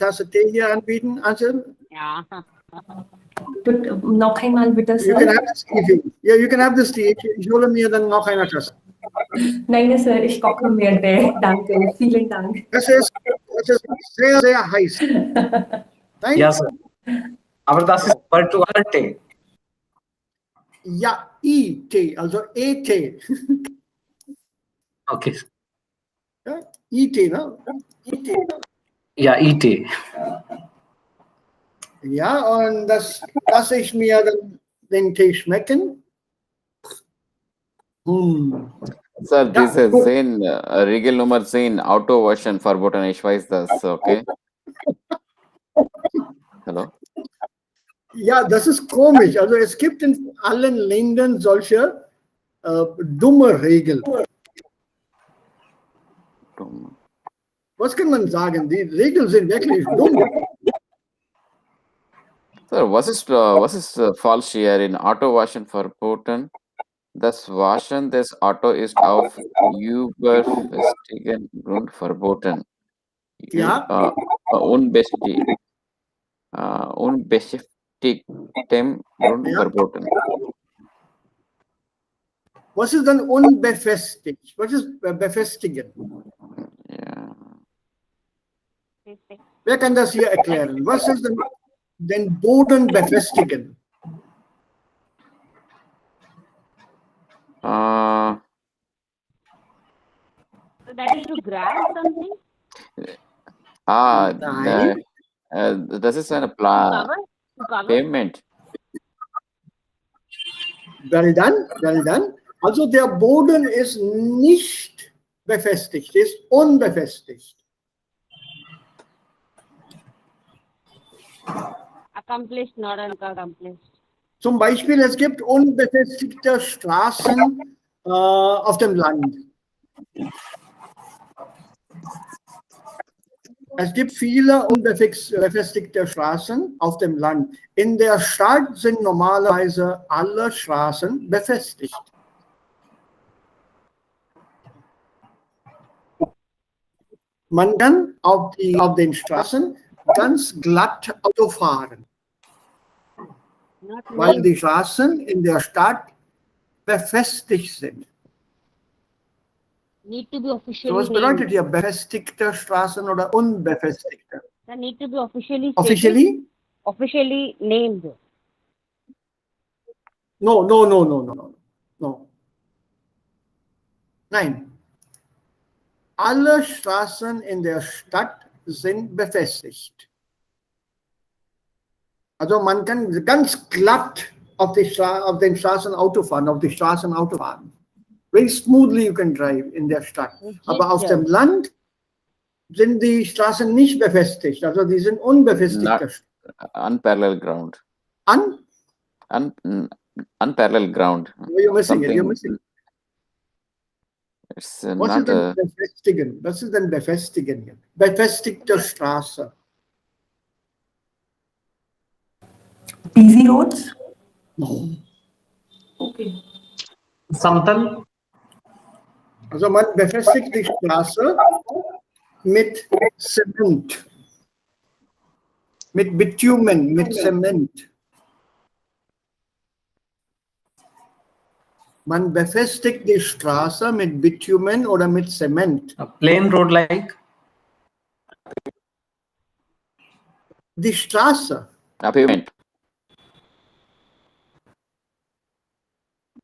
hast du Tee hier anbieten, Angel? Ja. Noch einmal bitte, You can Sir. have this tea. Yeah, you can have this tea. Ich hole mir dann noch eine Tasse. Nein, Sir, ich koche mir Tee. Danke, vielen Dank. Das ist sehr, sehr heiß. Nein? Ja, Sir. Aber das ist virtual Tee. Ja, I-T, also E-T. Okay. Ja, I-T, ne? I-T. Ja, IT. Ja, und das lasse ich mir dann den Tee schmecken. Sir, this Ja, is gut. Zain, Regal Nummer Zain, Auto Version verboten. Ich weiß das, okay? Hallo? Ja, das ist komisch. Also es gibt in allen Ländern solche dumme Regeln. Was kann man sagen? Die Regeln sind wirklich dumm. Sir, was ist falsch hier in Auto Version verboten? Das Waschen des Auto ist auf überfestigen Grund verboten. Ja. Unbeschäftigtem Grund Ja. verboten. Was ist dann unbefestigt? Was ist befestigen? Ja. Wer kann das hier erklären? Was ist denn den Boden befestigen? So that is to grab something? Nein. Das ist eine To cover? Pavement. Well done, well done. Also der Boden ist nicht befestigt, ist unbefestigt. Accomplished, not unaccomplished. Zum Beispiel, es gibt unbefestigte Straßen auf dem Land. Es gibt viele unbefestigte Straßen auf dem Land. In der Stadt sind normalerweise alle Straßen befestigt. Man kann auf den Straßen ganz glatt Auto fahren, weil die Straßen in der Stadt befestigt sind. Need to be So, officially was bedeutet named. hier befestigte Straßen oder unbefestigte? They need to be officially stated, Officially? officially named. No, no, no, no, no, no, no. Nein. Alle Straßen in der Stadt sind befestigt. Also man kann ganz glatt auf den Straßen Auto fahren, auf die Straßen Auto fahren. Very smoothly you can drive in der Stadt. Aber auf dem Land sind die Straßen nicht befestigt. Also die sind unbefestigt. Unparalleled ground. Unparalleled ground. You're missing it. You're missing it. It's Was not ist denn befestigen? Was ist denn befestigen hier? Befestigte Straße. Busy roads? No. Okay. Samtal? Also man befestigt die Straße mit Zement, mit Bitumen, mit Zement. Man befestigt die Straße mit Bitumen oder mit Zement. A plain road like? Die Straße. pavement.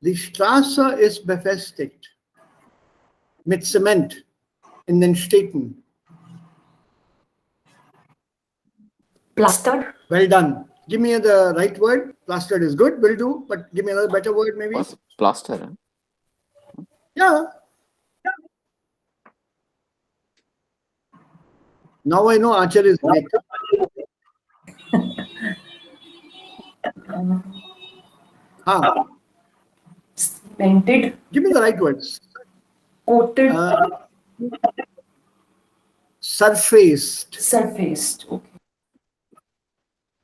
Die Straße ist befestigt mit Zement in den Städten. Plaster? Well done. Give me the right word. Plastered is good, will do, but give me another better word maybe. Was plaster? Yeah. Now I know Achal is right. Cemented? Give me the right words. Coated? Surfaced. Surfaced. Okay.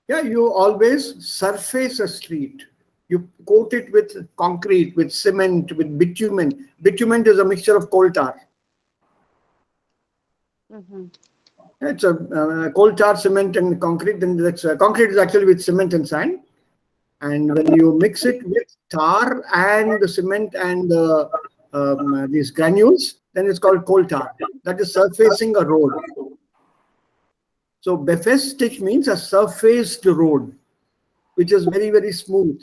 Yeah, you always surface a street. You coat it with concrete, with cement, with bitumen. Bitumen is a mixture of coal tar. It's a coal tar, cement, and concrete. Then that's concrete is actually with cement and sand. And when you mix it with tar and the cement and these granules, then it's called coal tar. That is surfacing a road. So befestic means a surfaced road, which is very, very smooth.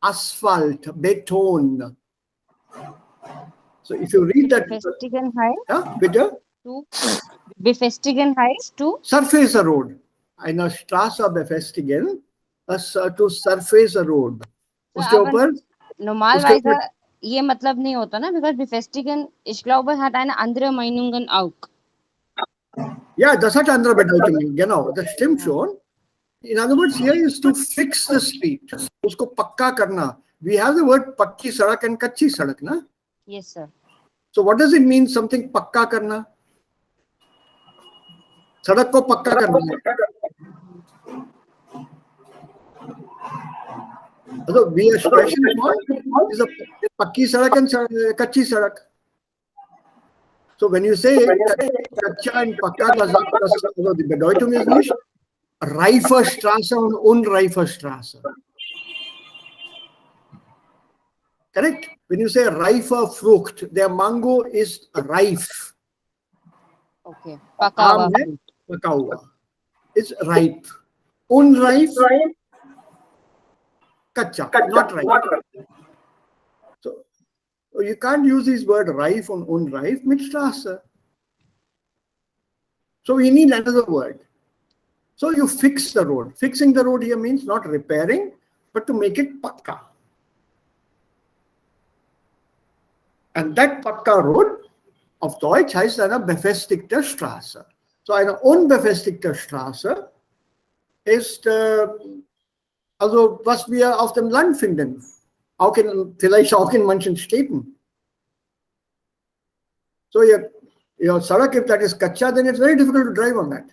Asphalt, beton. So if you read that, Befestigen heißt yeah, bitte? to Befestigen heißt to Surface a road. Eine Straße befestigen, to surface a road. उसके aber ऊपर normalerweise ये मतलब नहीं होता ना, because Befestigen, ich glaube, hat eine andere Meinungen auch. Ja, das hat andere Bedeutung. Genau, das stimmt schon. In other words, here is to fix the street. उसको पक्का करना. We have the word पक्की सड़क and कच्ची सड़क, ना? Yes, sir. So what does it mean, something पक्का करना? सड़क को पक्का करना. So we are expression is a पक्की सड़क and कच्ची सड़क. So when you say कच्चा and पक्का, the Bedeutung ist nicht reife Straße und unreife Straße. Correct? When you say reife Frucht, their mango is rife. Okay. Paka Aam hai, paka hua. It's ripe. Unripe, kacha, not ripe. So you can't use this word rife and unripe mit Straße. So we need another word. So you fix the road. Fixing the road here means not repairing, but to make it pakka. And that pakka road auf Deutsch heißt eine befestigte Straße. So eine unbefestigte Straße ist also was wir auf dem Land finden. Vielleicht auch in manchen Städten. So your sadak, if that is kacha, then it's very difficult to drive on that.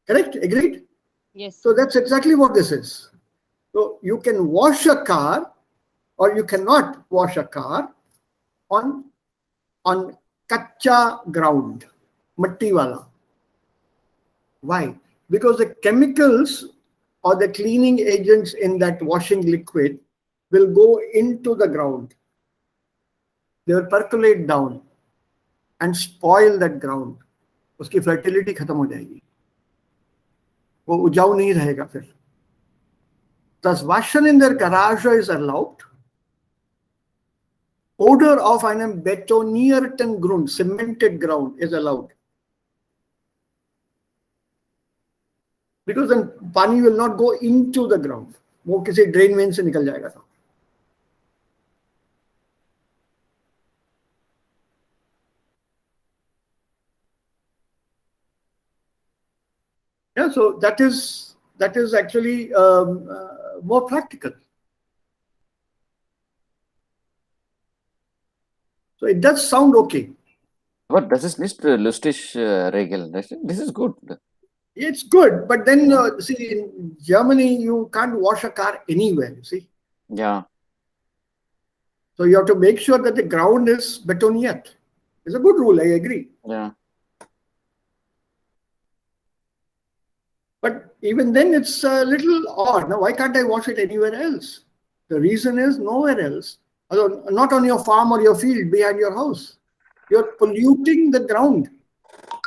Correct? Agreed? Yes. So that's exactly what this is. So you can wash a car or you cannot wash a car on kacha ground, matti wala. Why? Because the chemicals or the cleaning agents in that washing liquid will go into the ground. They will percolate down and spoil that ground. उसकी fertility खत्म हो जाएगी. वो उपजाऊ नहीं रहेगा फिर. Das Waschen in der Garage ist erlaubt. Odor auf einem betonierten Grund, cemented ground, is allowed. Because then pani will not go into the ground. वो किसी drain main से निकल जाएगा. Yeah, so that is actually more practical. So it does sound okay. But das ist nicht lustig Regel. This is good. It's good, but then see, in Germany you can't wash a car anywhere. You see. Yeah. So you have to make sure that the ground is betoniert. It's a good rule. I agree. Yeah. But even then, it's a little odd. Now, why can't I wash it anywhere else? The reason is nowhere else. Although not on your farm or your field behind your house. You're polluting the ground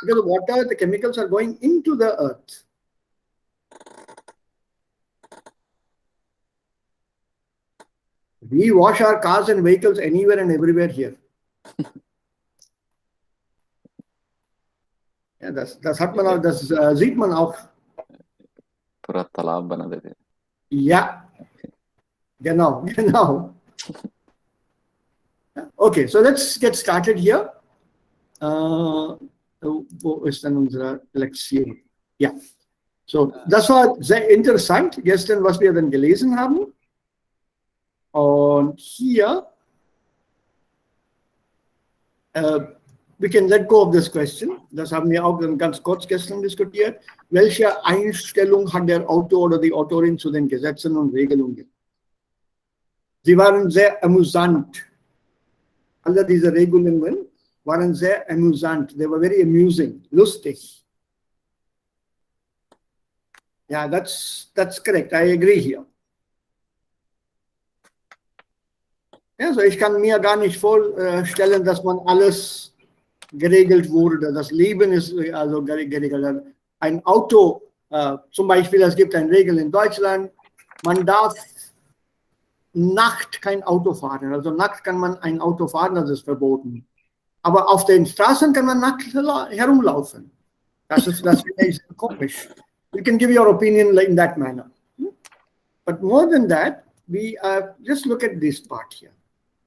because the water, the chemicals are going into the earth. We wash our cars and vehicles anywhere and everywhere here. Yeah, das hat man auch, das sieht man auch. पूरा तालाब बना देते. Ja, genau. Okay, so let's get started here. Wo ist denn unsere Lektion? Ja, so das war sehr interessant gestern, was wir dann gelesen haben. Und hier, we can let go of this question. Das haben wir auch dann ganz kurz gestern diskutiert. Welche Einstellung hat der Autor oder die Autorin zu den Gesetzen und Regelungen? Sie waren sehr amüsant. Alle diese Regelungen waren sehr amüsant. They were very amusing, lustig. Yeah, that's correct. I agree here. Ja, so ich kann mir gar nicht vorstellen, dass man alles geregelt wurde. Das Leben ist also geregelt. Ein Auto, zum Beispiel, es gibt eine Regel in Deutschland, man darf Nacht kein Auto fahren. Also Nacht kann man ein Auto fahren, das ist verboten. Aber auf den Straßen kann man nackt herumlaufen. Das ist komisch. You can give your opinion in that manner. But more than that, we just look at this part here.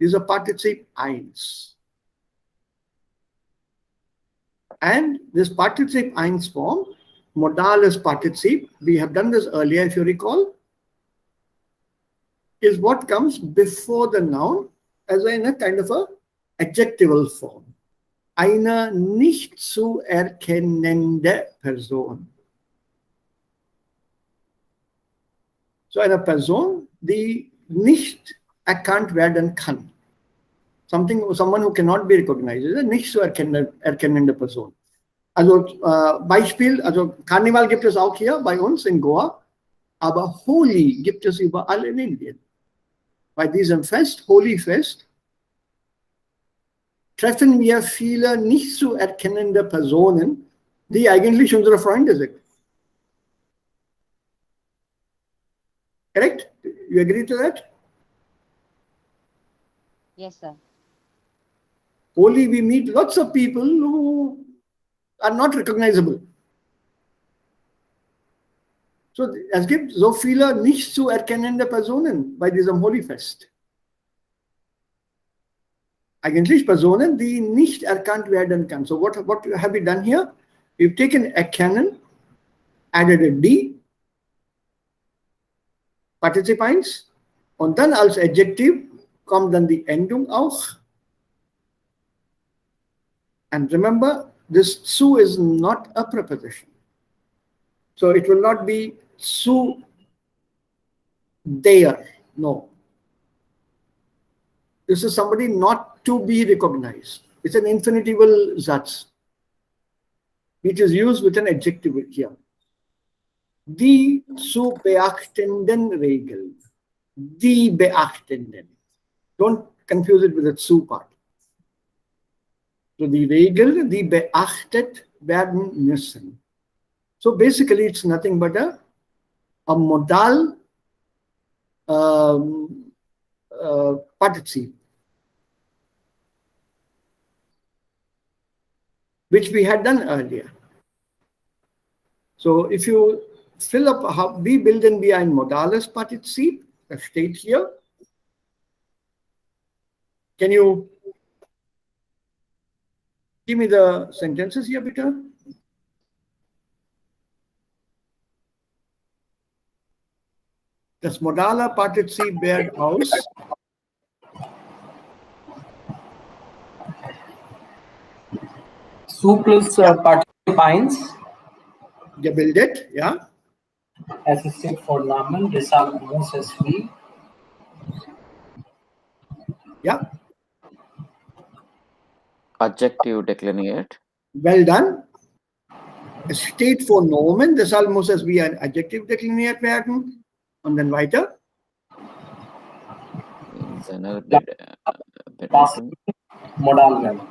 Dieser Partizip 1. And this Partizip 1 form, modales Partizip, we have done this earlier if you recall, is what comes before the noun as in a kind of a adjectival form. Eine nicht zu erkennende Person. So eine Person, die nicht erkannt werden kann. Someone who cannot be recognized. Nicht zu erkennende Person. Also Beispiel, also Karneval gibt es auch hier bei uns in Goa, aber Holi gibt es überall in Indien. Bei diesem Fest, Holi-Fest, treffen wir viele nicht zu erkennende Personen, die eigentlich unsere Freunde sind. Correct? You agree to that? Yes, sir. Holi, we meet lots of people who are not recognizable. So, es gibt so viele nicht zu erkennende Personen bei diesem Holi-Fest. Eigentlich Personen, die nicht erkannt werden können. So, what have we done here? We've taken erkennen, added a D, Partizip 1, und dann als Adjektiv kommt dann die Endung auch. And remember, this zu is not a preposition. So it will not be zu there. No. This is somebody not to be recognized. It's an infinitival Satz, which is used with an adjective here. Die zu beachtenden Regeln. Die beachtenden. Don't confuse it with the zu part. So die Regeln, die beachtet werden müssen. So basically it's nothing but a modal partizip, which we had done earlier. So if you fill up how we bilden wie ein modales Partizip, das steht hier. Can you give me the sentences here, bitte? Das modale Partizip wird aus Su plus Partizip 1. gebildet, ja? Assistive Vornamen, deshalb muss es wie. Ja, Adjective dekliniert. well done. Es steht vor Nomen, deshalb muss es wie ein Adjektiv dekliniert werden. Und dann weiter. In seiner Passiv Modal Verb.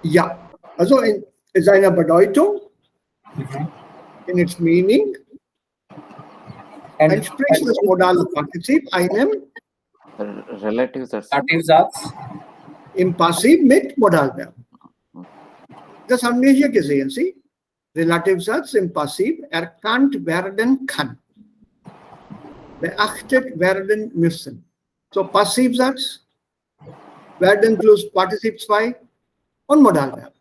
Ja, also in seiner Bedeutung, in its meaning, And entspricht das modale Partizip einem relative Satz. Relative Satz. im Passiv mit Modalverb. Das haben wir hier gesehen, Sie? Relativsatz im Passiv erkannt werden kann. Beachtet werden müssen. So Passivsatz, werden plus Partizip 2 und Modalverb.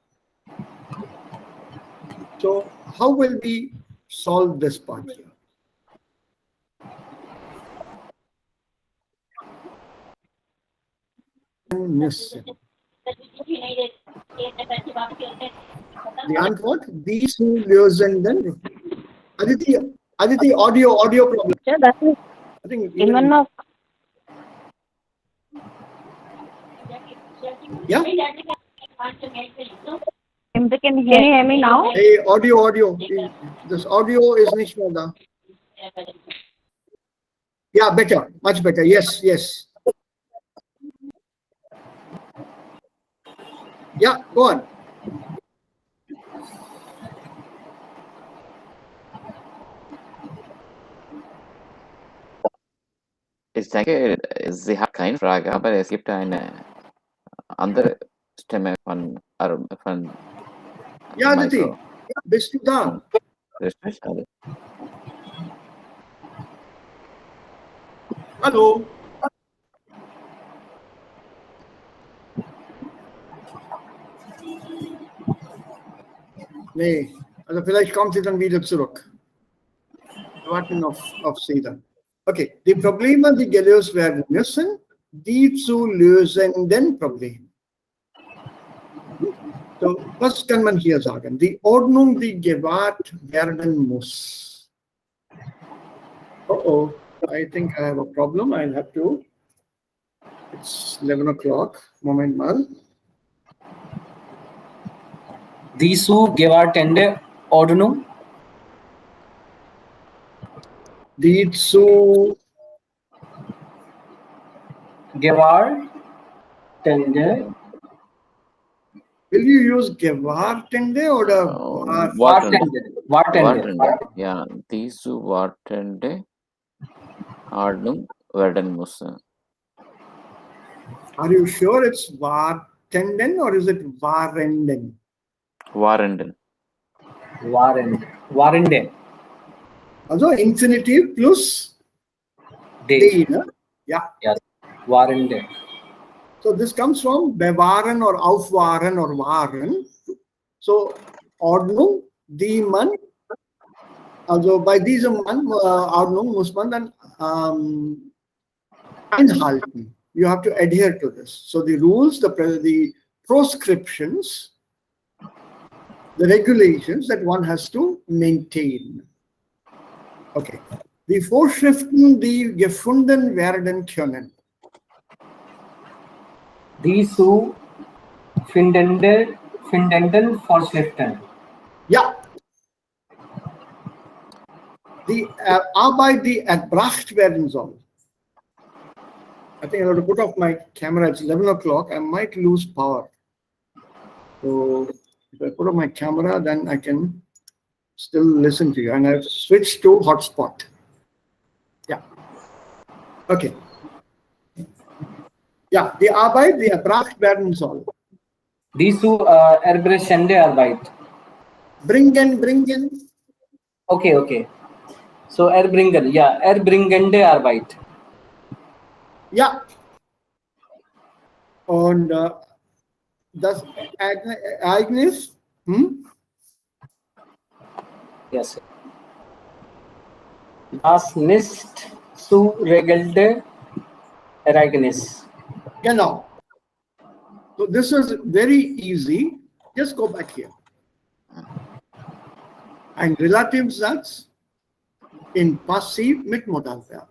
So how will we solve this part here? Müssen. Die Antwort, die zu lösenden. Aditi, audio problem. Sir, that is I think in one of Yeah? Can you hear me now? Hey, audio. This audio is nicht mehr da. Yeah, better, much better. Yes. Yeah, go on. Ich denke, sie hat keine Frage, aber es gibt eine andere Stimme von Ja, Aditi, Michael. bist du da? Richtig? Hallo? Nee, also vielleicht kommt sie dann wieder zurück. Wir warten auf sie dann. Okay, die Probleme, die gelöst werden müssen, die zu lösenden Probleme. So, was kann man hier sagen? Die Ordnung, die gewahrt werden muss. Oh, I think I have a problem. I'll have to. It's 11 o'clock. Moment mal. Die zu gewartende Ordnung. Die zu gewartende. Will you use gewartende oder wartende? Ja, die zu wartende Ordnung werden muss. Are you sure it's wartenden or is it warenden? Warenden. Warende. Also infinitive plus De. ne? Yeah. Yes. Warende. So this comes from bewahren or aufwahren or wahren. So Ordnung, die man, also bei diesem Ordnung muss man dann einhalten. You have to adhere to this. So the rules, the proscriptions, the regulations that one has to maintain. Okay. Die Vorschriften, die gefunden werden können. Die zu findenden Vorschriften. Ja. Die Arbeit, die erbracht werden soll. I think I have to put off my camera. It's 11 o'clock. I might lose power. So if I put off my camera, then I can still listen to you. And I've switched to hotspot. Yeah. Okay. Ja, die Arbeit, die erbracht werden soll. Die zu erbrechende Arbeit. Bringen. Okay. So erbringen, ja, erbringende Arbeit. Ja. Und das Ereignis? Yes. Das nicht zu regelte Ereignis. Genau. So this is very easy. Just go back here. Ein Relativsatz in Passiv mit Modalverb.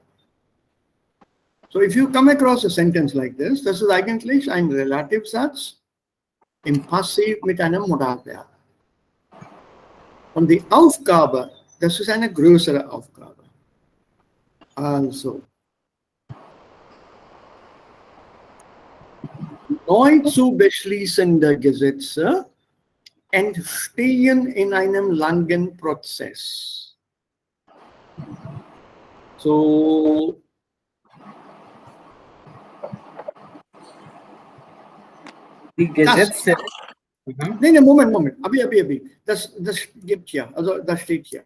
So if you come across a sentence like this ist eigentlich ein Relativsatz im Passiv mit einem Modalverb. Und die Aufgabe, das ist eine größere Aufgabe. Also, neu zu beschließende Gesetze entstehen in einem langen Prozess. So, Die Gesetze. Nee, Moment. Abi. Das gibt hier, also das steht hier.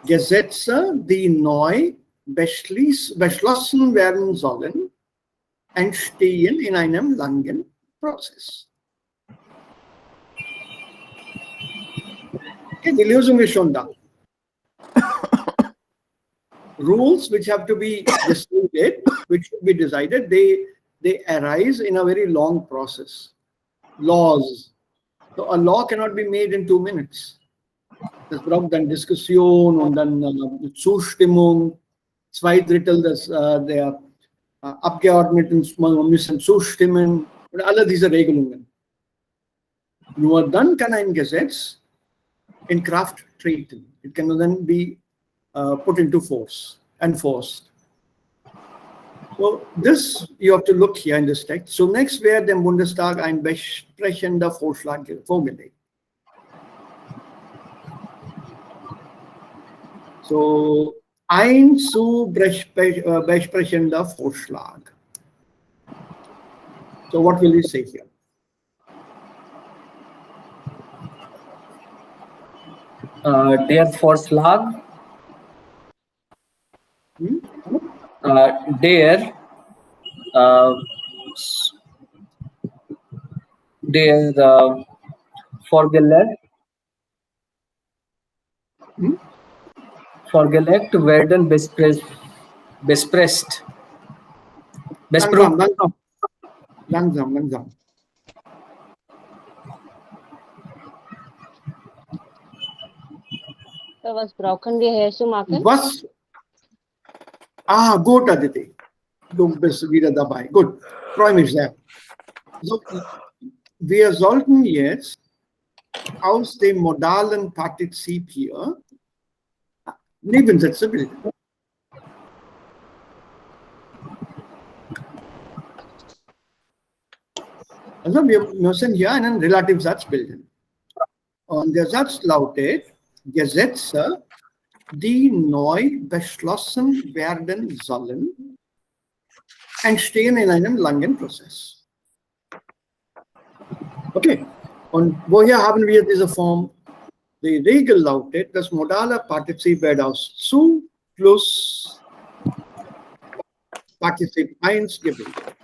Gesetze, die neu beschlossen werden sollen, entstehen in einem langen Prozess. Okay, die Lösung ist schon da. Rules which have to be decided, which should be decided, they arise in a very long process. Laws. So a law cannot be made in 2 minutes. Es braucht dann Diskussion und dann Zustimmung, 2/3 der Abgeordneten müssen zustimmen und alle diese Regelungen. Nur dann kann ein Gesetz in Kraft treten. It can then be put into force, enforced. So this you have to look here in this text. Zunächst wird dem Bundestag ein besprechender Vorschlag vorgelegt. So ein zu besprechender Vorschlag. So what will you say here? Der Vorschlag, der vorgelegt werden besprecht. Langsam. So was brauchen wir hier zu machen? Was? Gut, Aditi. Du bist wieder dabei. Gut, freue mich sehr. So, wir sollten jetzt aus dem modalen Partizip hier Nebensätze bilden. Also wir müssen hier einen Relativsatz bilden. Und der Satz lautet, Gesetze, die neu beschlossen werden sollen, entstehen in einem langen Prozess. Okay, und woher haben wir diese Form? Die Regel lautet, das modale Partizip wird aus zu plus Partizip 1 gebildet.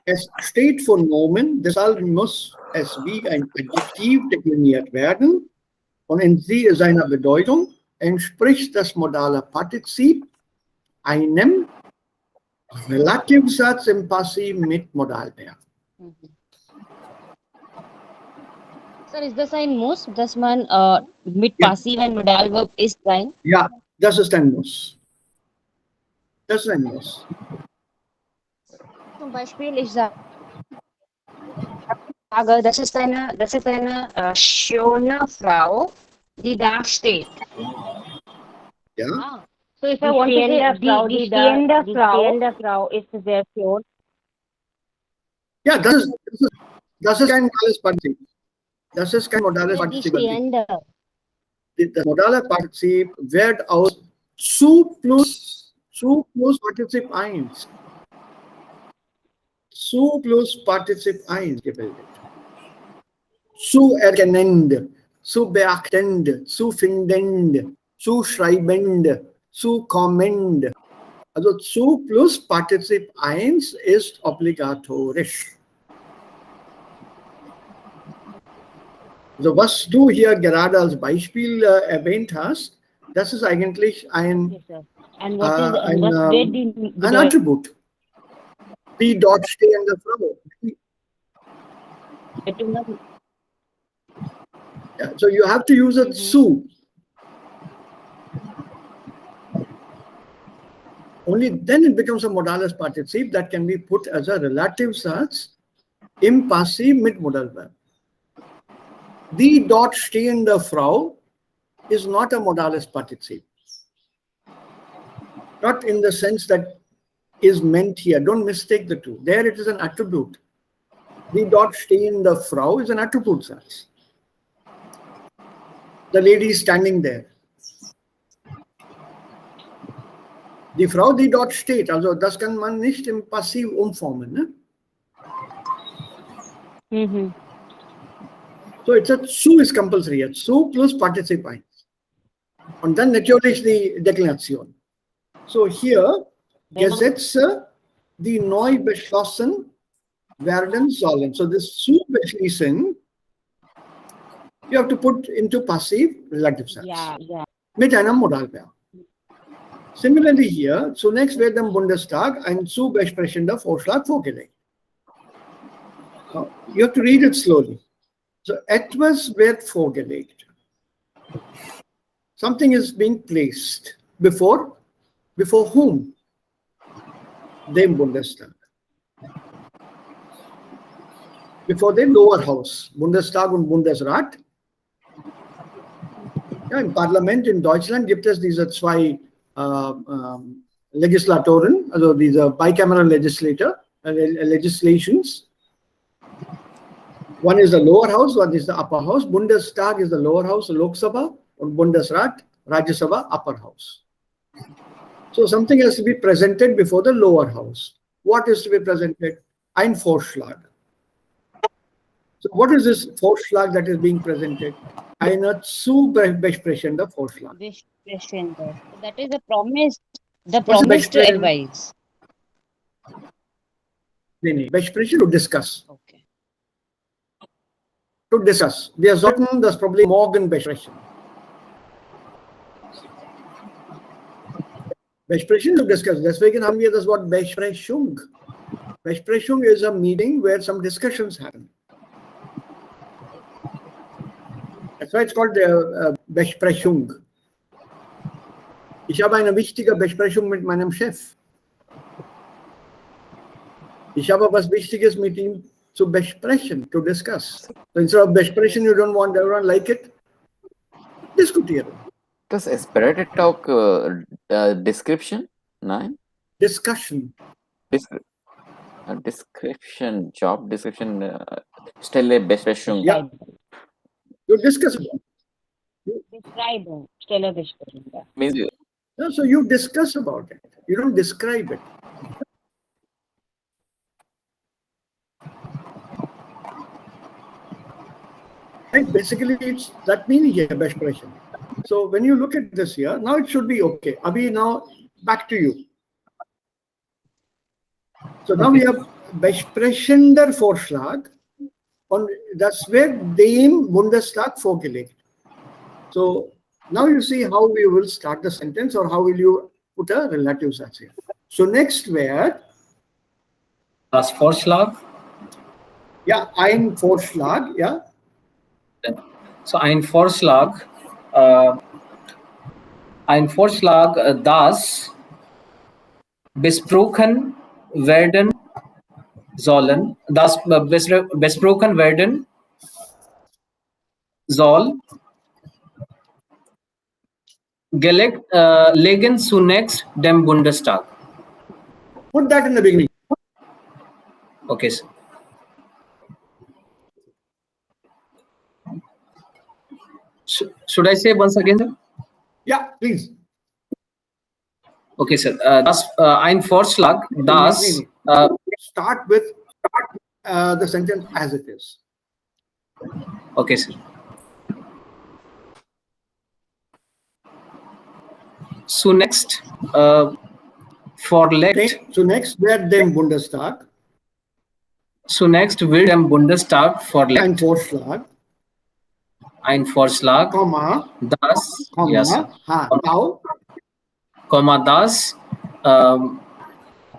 Es steht für Nomen, deshalb muss es wie ein Adjektiv dekliniert werden und in seiner Bedeutung entspricht das modale Partizip einem Relativsatz im Passiv mit Modalverb. Sir, ist das ein Muss, dass man mit Passiv und Modalverb ist sein? Ja, das ist ein Muss. Das ist ein Muss. Zum Beispiel, ich sage, das ist eine schöne Frau, die da steht. Ja. So if I want to say, die stehende Frau ist sehr schön. Ja, das ist kein modales Partizip. Das ist kein modales Die Partizip. stehende. Das modale Partizip wird aus zu plus Partizip 1. Zu plus Partizip 1 gebildet. Zu erkennend, zu beachtend, zu findend, zu schreibend, zu kommend. Also zu plus Partizip 1 ist obligatorisch. Also was du hier gerade als Beispiel erwähnt hast, das ist eigentlich ein Attribut. Die dort stehende Frau. Yeah, so you have to use a zu. Only then it becomes a modales partizip that can be put as a relative such im Passiv mit Modalverb. Die dort stehende Frau is not a modales partizip. Not in the sense that is meant here. Don't mistake the two. There it is an attribute. Die dort stehende Frau is an attribute such. The lady is standing there. Die Frau, die dort steht, also das kann man nicht im Passiv umformen. Ne? So it's a zu is compulsory here. Zu plus Partizip 1. Und dann natürlich die Deklination. So hier Gesetze, die neu beschlossen werden sollen. So this zu beschließen, you have to put into passive relative sense. Yeah. Mit einem Modalverb. Similarly here, zunächst wird dem Bundestag ein zu besprechender Vorschlag vorgelegt. Now, you have to read it slowly. So etwas wird vorgelegt. Something is being placed. Before whom? dem Bundestag. Before the lower house, Bundestag und Bundesrat. Ja, im Parlament in Deutschland gibt es diese zwei Legislatoren, also diese bicameral legislations. One is the lower house, one is the upper house. Bundestag is the lower house, Lok Sabha, and Bundesrat, Rajya Sabha, upper house. So something has to be presented before the lower house. What is to be presented? Ein Vorschlag. So what is this Vorschlag that is being presented? Eine zu besprechende Vorschlag. Besprechende. So that is the promise. The What's promise to besprechen? advise. Besprechen to discuss. Okay. To discuss. Wir sollten das Problem morgen besprechen. Besprechen to discuss. Deswegen haben wir das Wort Besprechung. Besprechung is a meeting where some discussions happen. That's why it's called Besprechung. Ich habe eine wichtige Besprechung mit meinem Chef. Ich habe was Wichtiges mit ihm zu besprechen, to discuss. So instead of besprechen, you don't want everyone like it. Diskutieren. Das Aspirated Talk description? Nein? Discussion. Description, Job description, Stellebesprechung. Yeah. You discuss about it. Describe. Stellebesprechung. Means you, Yeah, so you discuss about it. You don't describe it. Right? Basically, it's that meaning here, Besprechung. So when you look at this here, now it should be okay. Abhi, now back to you. So now we have Besprechender Vorschlag, und das wird dem Bundestag vorgelegt. So now you see how we will start the sentence, or how will you put a relative such here. So next where, Das Vorschlag. yeah, ein Vorschlag, yeah. So ein Vorschlag, das besprochen werden sollen, das besprochen werden soll, legen zunächst dem Bundestag. Put that in the beginning. Okay, sir. Should I say once again, sir? Yeah, please. Okay, sir. Das ein Vorschlag, das Start with the sentence as it is. okay, sir. Zunächst vorlegt. Zunächst wird dem Bundestag Zunächst wird dem Bundestag ein vorlegt Vorschlag, ein Vorschlag, Komma, das, yes,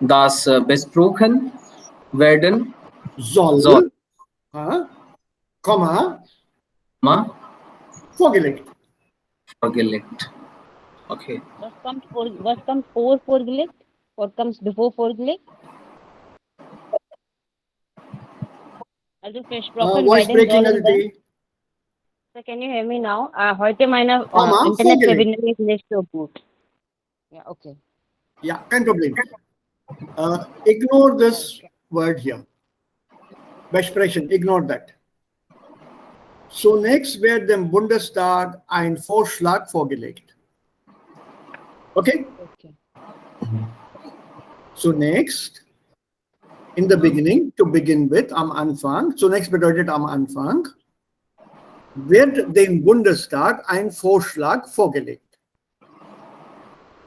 das das besprochen werden soll, Komma, vorgelegt. vorgelegt. Okay. What comes for vorgelegt? What comes before vorgelegt? Also versprochen Voice werden breaking, sollen. Aditi. So can you hear me now? Heute meine Komma, Internetverbindung ist nicht so gut. Yeah, okay. Yeah, kein Problem. Ignore this word here. Besprechen, ignore that. Zunächst wird dem Bundestag ein Vorschlag vorgelegt. Okay? Okay. Zunächst, in the beginning, to begin with, am Anfang, zunächst bedeutet am Anfang, wird dem Bundestag ein Vorschlag vorgelegt.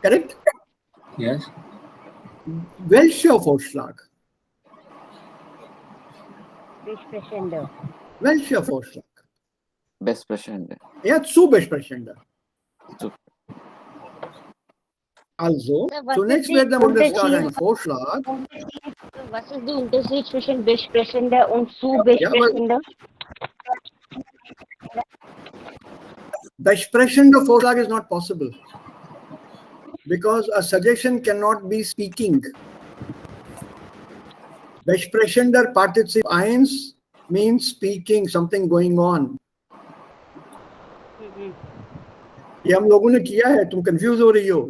Correct? Yes. Welcher Vorschlag? Besprechender. Welcher Vorschlag? Besprechende. Ja, zu besprechender. Zu- Also, Was zunächst ist die wird der Bundestag Unterschied? ein Vorschlag. Was ist der Unterschied zwischen besprechender und zu besprechender? Besprechender Vorschlag is not possible because a suggestion cannot be speaking. Besprechender participle 1 means speaking, something going on. ये हम लोगों ने किया है, तुम confuse हो रही हो.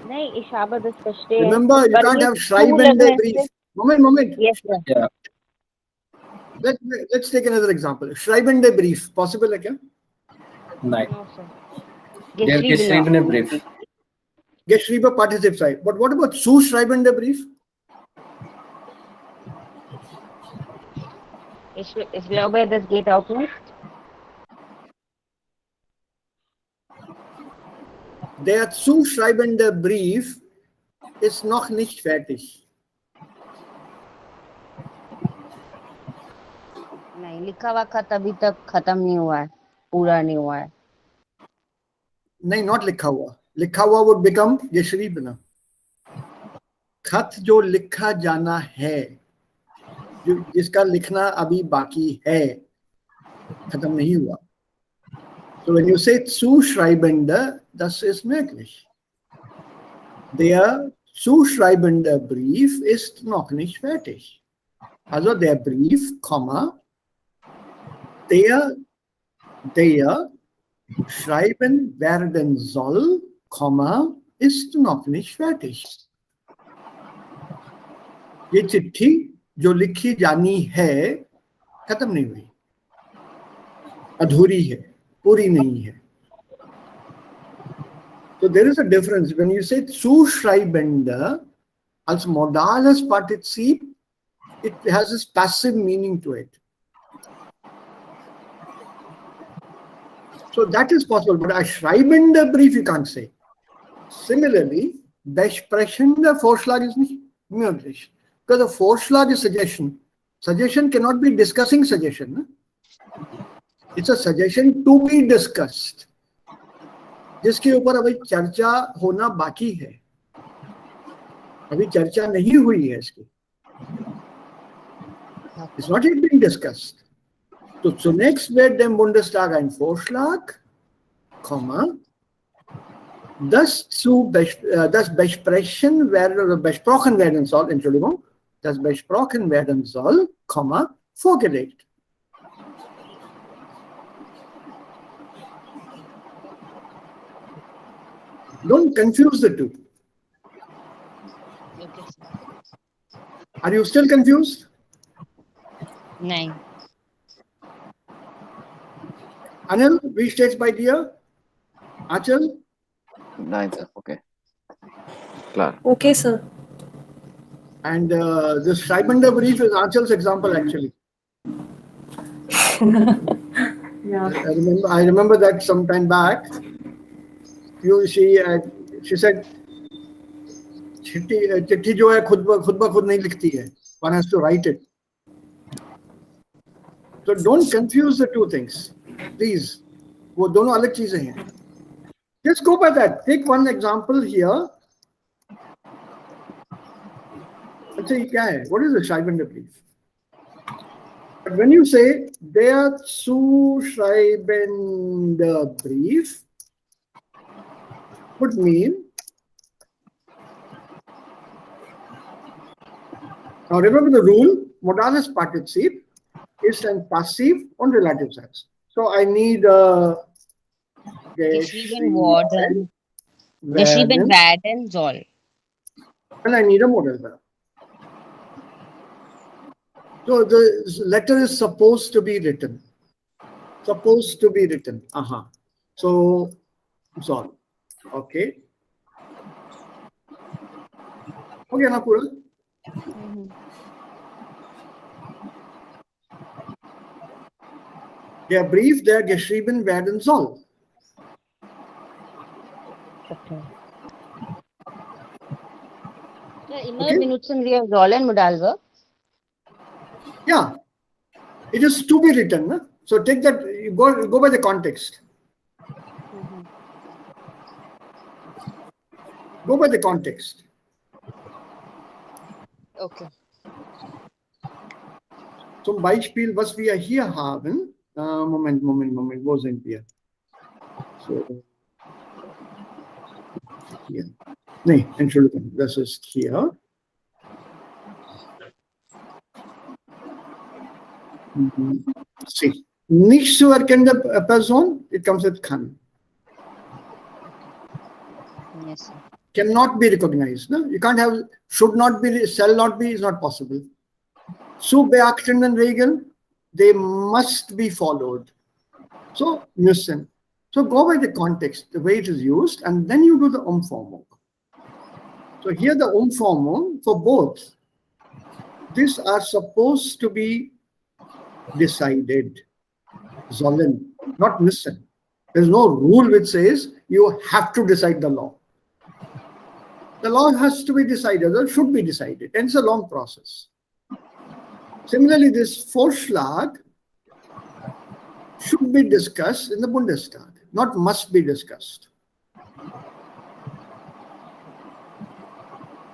नहीं, ich habe das verstehen. Remember, you पर can't ये have zu schreibende लगने brief. से- Moment. Yes, sir. Yeah. Let's take another example. Schreibende brief. Possible है क्या? Nein. No, sir. Der geschriebene Brief. Geschrieben participle side. But what about zuschreibende brief? Ich glaube, das geht auch nicht. Der zuschreibende Brief ist noch nicht fertig. नहीं, लिखा हुआ खत अभी तक खत्म नहीं हुआ है, पूरा नहीं हुआ है. नहीं, not लिखा हुआ. लिखा हुआ would become geschrieben. खत जो लिखा जाना है, जो जिसका लिखना अभी बाकी है, खत्म नहीं हुआ. So when you say zuschreibende, das ist möglich. Der zuschreibende Brief ist noch nicht fertig. Also der Brief, der schreiben werden soll, ist noch nicht fertig. ये चिट्ठी जो लिखी जानी है, खत्म नहीं हुई, अधूरी है, पूरी नहीं है. So there is a difference. When you say zuschreibende als modales Partizip, it has this passive meaning to it. So that is possible, but a schreibende Brief you can't say. Similarly, besprechender Vorschlag is nicht möglich. Because a Vorschlag is suggestion. Suggestion cannot be discussing suggestion. No? It's a suggestion to be discussed. जिसके ऊपर अभी चर्चा होना बाकी है, अभी चर्चा नहीं हुई है इसकी. It's not yet being discussed. So zunächst wird dem Bundestag ein Vorschlag, das besprochen werden soll, Entschuldigung, das besprochen werden soll, vorgelegt. Don't confuse the two. Okay. Are you still confused? नहीं. Anil, restate my dear. Achal? Nine, sir. Okay. Klar. Okay, sir. And this Schreibender brief is Achal's example actually. Yeah. I remember that some time back. She said, चिट्ठी जो है खुद ब खुद नहीं लिखती है. One has to write it. So don't confuse the two things, please. वो दोनों अलग चीजें हैं. Just go by that. Take one example here. अच्छा ये क्या है? What is the Schreibender brief? But when you say der zuschreibende Brief, would mean, now remember the rule, modales Partizip ist ein Passiv und Relativsatz. So I need Geschrieben werden soll. and I need a modal verb. So the letter is supposed to be written. Supposed to be written. So solve. Okay. Okay, Anapura. Der Brief, der geschrieben werden soll. Okay. Ja, immer benutzen wir sollen Modalverb. Yeah, it is to be written. No? So take that, you go by the context. Go by the context. Okay. Zum Beispiel, was wir hier haben, Moment, wo sind wir? So, hier. Nee, Entschuldigung, das ist hier. See, nicht zu erkennende Person, it comes with kann. Yes, sir. Cannot be recognized. No? You can't have, should not be, shall not be, is not possible. Zu beachtenden Regeln, they must be followed. So, müssen. So go by the context, the way it is used, and then you do the Umformung. So here the Umformung for both. These are supposed to be decided. Sollen, not müssen. There's no rule which says you have to decide the law. The law has to be decided or should be decided, and it's a long process. Similarly, this Vorschlag should be discussed in the Bundestag, not must be discussed.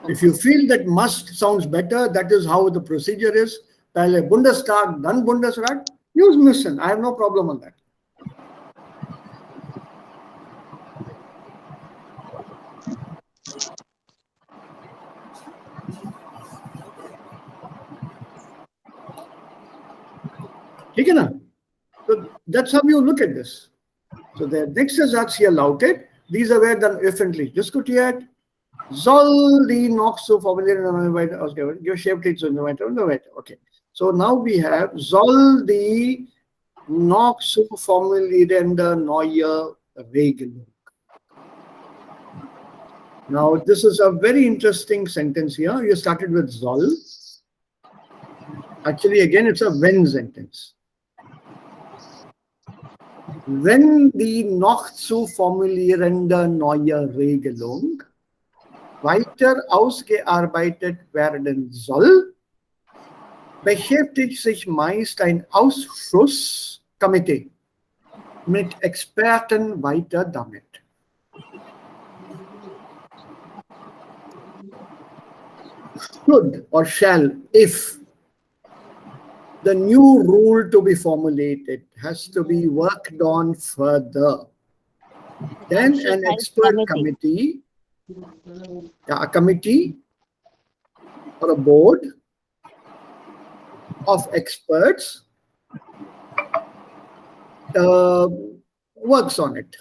If you feel that must sounds better, that is how the procedure is. Pehle Bundestag, then Bundesrat, use müssen. I have no problem on that. ठीक है ना? So that's how you look at this. So the nächste Satz hier lautet, diese werden öffentlich diskutiert, soll die noch so formulieren und weiter ausgeben, geschäftlich und so weiter und so weiter. Okay. So now we have, soll die noch so formulierende neue Regelung. Now this is a very interesting sentence here. You started with soll. Actually, again, it's a wenn sentence. Wenn die noch zu formulierende neue Regelung weiter ausgearbeitet werden soll, beschäftigt sich meist ein Ausschuss, Komitee, mit Experten weiter damit. Should or shall, if the new rule to be formulated has to be worked on further, then an expert committee, a committee or a board of experts works on it.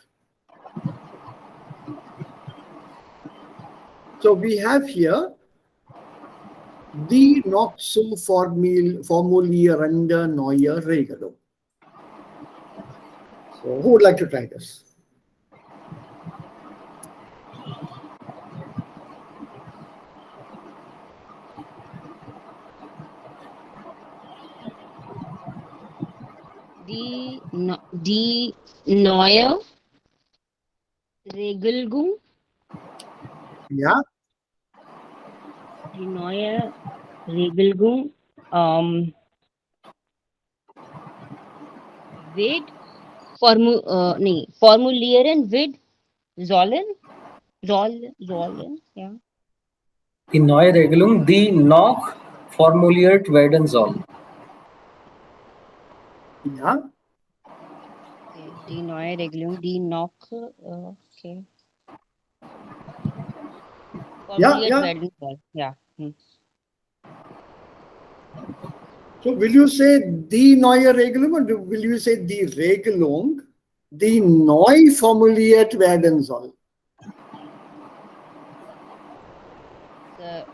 So we have here die noch zu formulierende neue Regelung. So who would like to try this? Die neue Regelung. Ja. Die neue Regelung wird formulieren wird sollen, ja. Die neue Regelung, die noch formuliert werden soll. Ja. Okay. Die neue Regelung, die noch okay. Formuliert werden soll. Ja. So will you say die neue Regelung or will you say die Regelung, die neu formuliert werden soll?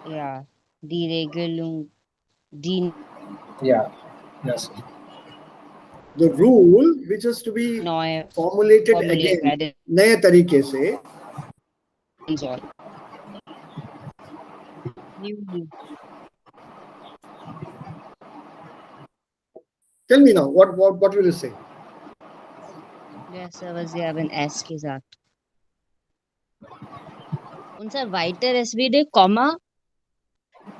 Ja, die Regelung, die. Yeah. Yes. The rule which is to be formulated again, नए तरीके से. Tell me now, what will you say? Yes, was ja ein S gesagt. Unser weiter, es wird Komma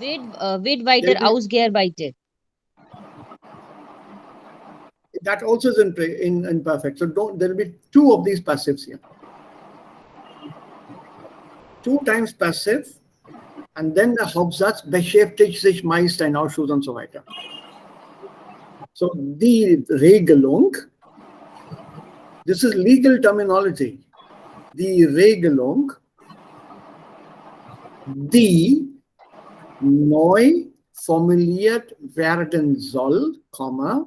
wird weiter ausgearbeitet. That also is in perfect. So there will be two of these passives here. 2 times passive, and then the Hauptsatz beschäftigt sich meist ein Ausschuss und so weiter. So die Regelung, this is legal terminology. Die Regelung, die neu formuliert werden soll, Komma,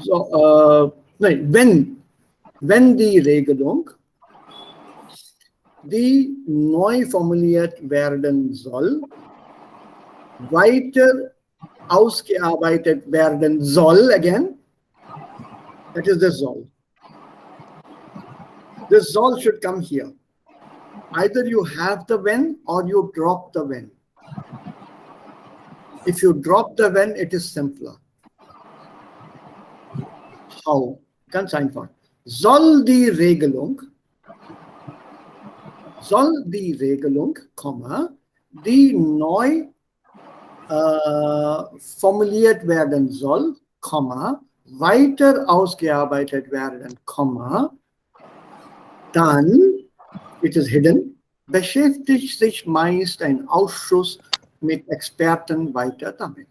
So, wenn die Regelung, die neu formuliert werden soll, weiter ausgearbeitet werden soll, again, that is the soll. The soll should come here. Either you have the when or you drop the when. If you drop the when, it is simpler. How? Ganz einfach. Soll die Regelung, die neu formuliert werden soll, weiter ausgearbeitet werden, dann, it is hidden, beschäftigt sich meist ein Ausschuss mit Experten weiter damit.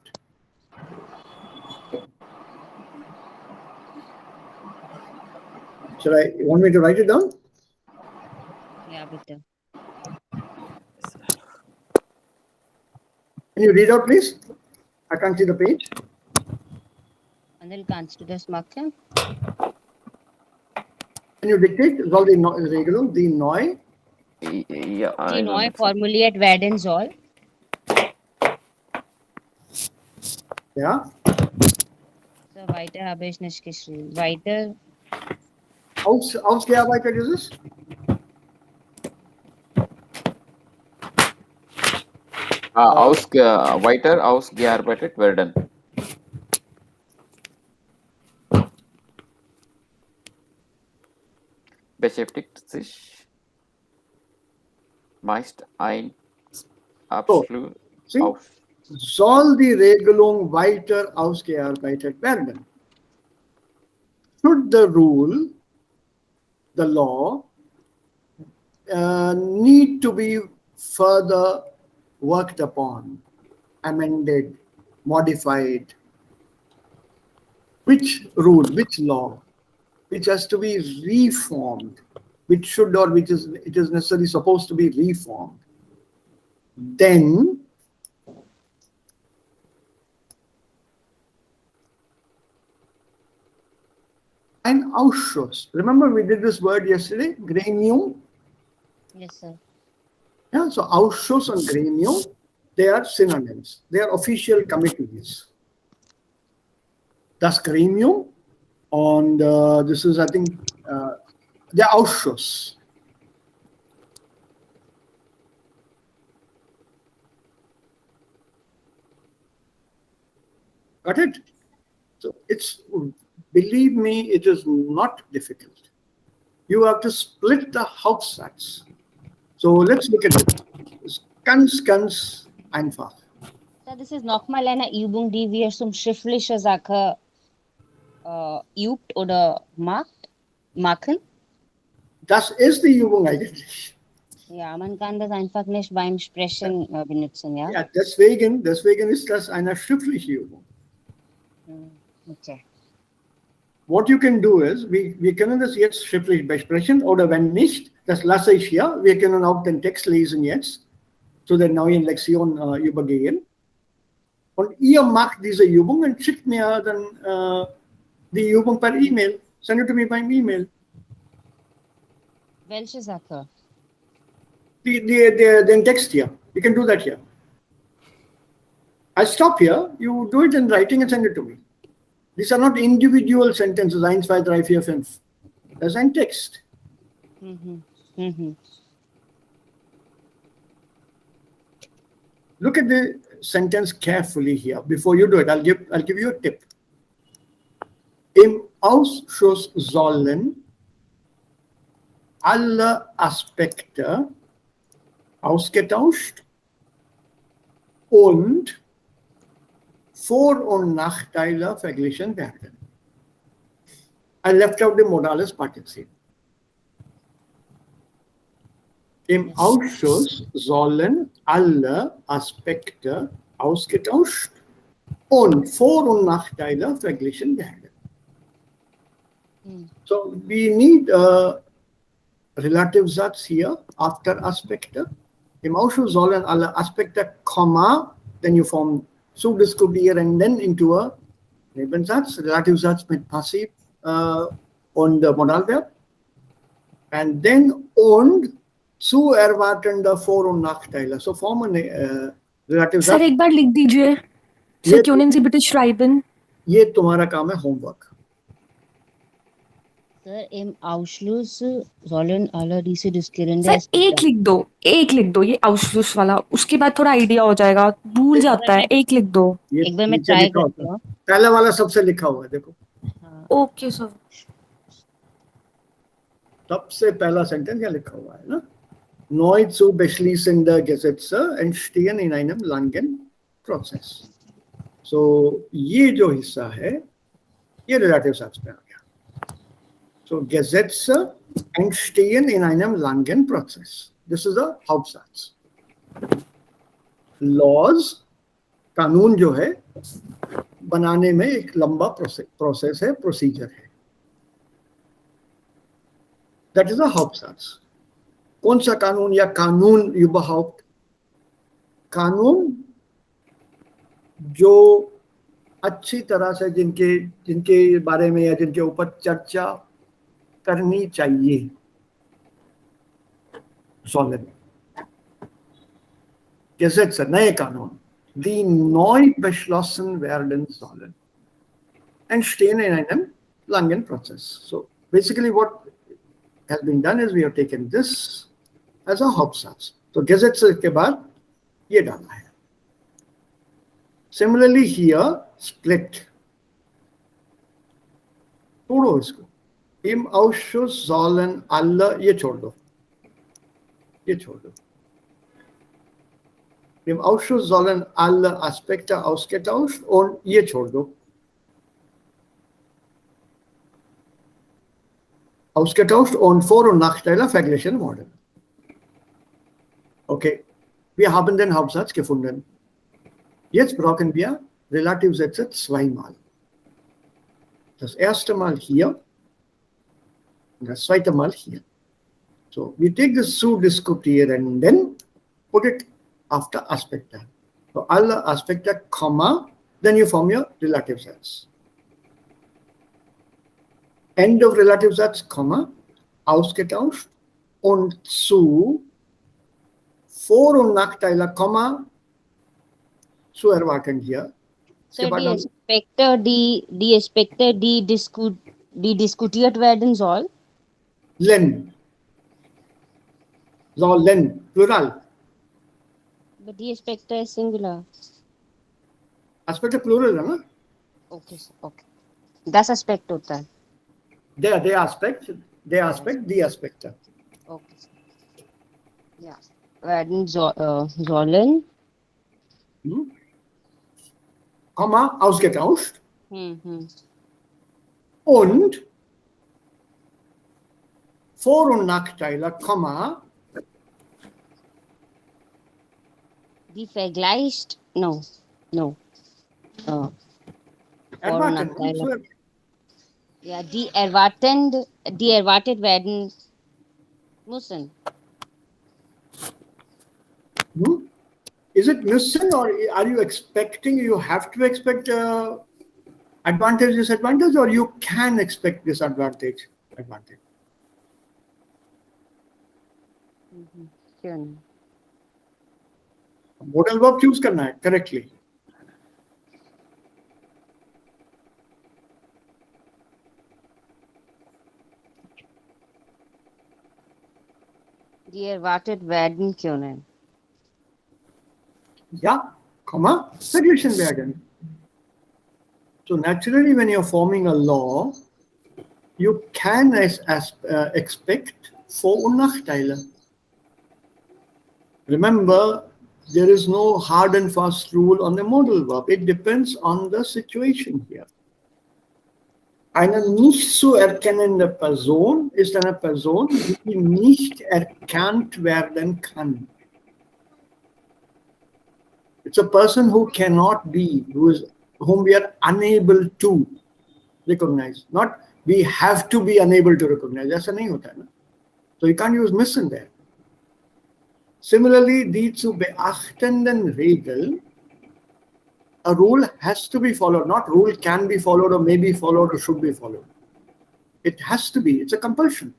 You want me to write it down? Ja, bitte. Can you read out, please? I can't see the page. Anil, kannst du das machen? Can you dictate? Soll die Regelung, die neu? Yeah, I Die don't neu know. formuliert werden soll. Ja. So, weiter habe ich nicht geschrieben. Weiter. Ausgearbeitet ist es? Weiter ausgearbeitet werden. Beschäftigt sich meist ein Abschluss. Soll die Regelung weiter ausgearbeitet werden? Should the rule, the law, need to be further worked upon, amended, modified? Which rule, which law, which has to be reformed, which should or which is it is necessarily supposed to be reformed? Then ein Ausschuss. Remember we did this word yesterday, Gremium? Yes, sir. Yeah, so Ausschuss and Gremium, they are synonyms. They are official committees. Das Gremium and this is, I think, the Ausschuss. Got it? So it's, believe me, it is not difficult. You have to split the Hauptsatz. So let's look at it. It's ganz einfach. So, das ist nochmal eine Übung, die wir zum schriftlichen Sache übt oder machen. Das ist die Übung eigentlich. Ja, man kann das einfach nicht beim Sprechen benutzen, ja? Ja, deswegen ist das eine schriftliche Übung. Okay. What you can do is, wir können das jetzt schriftlich besprechen oder wenn nicht, das lasse ich hier. Wir können auch den Text lesen jetzt, zu der neuen Lektion übergehen. Und ihr macht diese Übung und schickt mir dann die Übung per E-Mail. Send it to me by email. Welche Sache? Den Text hier. You can do that here. I stop here. You do it in writing and send it to me. These are not individual sentences, 1, 2, 3, 4, 5. That's ein Text. Look at the sentence carefully here. Before you do it, I'll give you a tip. Im Ausschuss sollen alle Aspekte ausgetauscht und Vor- und Nachteile verglichen werden. I left out the modales partizip. Im Ausschuss sollen alle Aspekte ausgetauscht und Vor- und Nachteile verglichen werden. So we need a relative Satz here after Aspekte. Im Ausschuss sollen alle Aspekte, then you form zu diskutieren and then into a Nebensatz, Relativsatz mit Passiv und Modalverb. And then und zu erwartende Vor- und Nachteile. So formen sir Relativsatz. एक बार लिख दीजिए ये sir können Sie bitte schreiben ये तुम्हारा काम है homework. Sir, im Ausschluss sollen alle diese diskriminerenden sir एक लिख दो ये आउटसोर्स वाला उसके बाद थोड़ा आइडिया हो जाएगा भूल जाता है एक लिख दो ये एक बार मैं नीचे ट्राई लिखा करती होता है. हूँ. पहला वाला सबसे लिखा हुआ है देखो. हाँ. ओके सर सबसे पहला सेंटेंस क्या लिखा हुआ है ना. Neu zu beschließende Gesetze entstehen in einem langen Prozess. So ये जो हिस्सा है ये रिलेटिव साथ में आ गया. So Gesetze entstehen in einem langen Prozess. This is a Hauptsatz. Laws कानून जो है बनाने में एक लंबा प्रोसेस है, प्रोसीजर है. That is a Hauptsatz. कौन सा कानून या कानून überhaupt? कानून जो अच्छी तरह से जिनके बारे में या जिनके ऊपर चर्चा करनी चाहिए. Sollen. Gesetze, नए कानून, die neu beschlossen werden sollen, entstehen in einem langen Prozess. So basically what has been done is we have taken this as a Hauptsatz. So Gesetze के बाद ये डाला है. Similarly here, split. तोड़ो इसको. Im Ausschuss sollen alle, ये छोड़ दो. ये छोड़ दो. Im Ausschuss sollen alle Aspekte ausgetauscht und ये छोड़ दो. Ausgetauscht und Vor- und Nachteile verglichen worden. Okay, wir haben den Hauptsatz gefunden. Jetzt brauchen wir Relativsätze zweimal. Das erste Mal hier und das zweite Mal hier. So, we take this zu diskutieren, then put it after Aspekte. So, alle Aspekte, comma, then you form your Relativsatz. End of Relativsatz, Komma, ausgetauscht und zu Vor- und Nachteile, Komma, zu erwarten hier. Sir, die Aspekte, die diskutiert werden soll. Sollen, Plural. But die Aspekte ist Singular. Aspekte Plural है ना? Okay, sir. Okay. Das Aspekt होता है. Der Aspekt, die Aspekte. Okay. Sir. Ja. Werden sollen. Komma, ausgetauscht Hm. und Vor- und Nachteile, Komma, Die vergleicht. No. Vor- und erwarten. Nachteile. Ja, die erwartet werden müssen. Is it müssen or are you expecting, you have to expect advantage, disadvantage, or you can expect disadvantage, advantage? क्यों नहीं? Modal verb choose करना है correctly. Die erwartet werden können. Ja, comma, verglichen werden. So naturally, when you're forming a law, you can expect Vor- und Nachteile. Remember, there is no hard and fast rule on the modal verb. It depends on the situation here. Eine nicht zu erkennende Person ist eine Person, die nicht erkannt werden kann. It's a person who cannot be, whom we are unable to recognize. Not we have to be unable to recognize. ऐसा नहीं होता है ना. So you can't use müssen there. Similarly, die zu beachtenden Regeln a rule has to be followed, not rule can be followed or may be followed or should be followed. It has to be, it's a compulsion.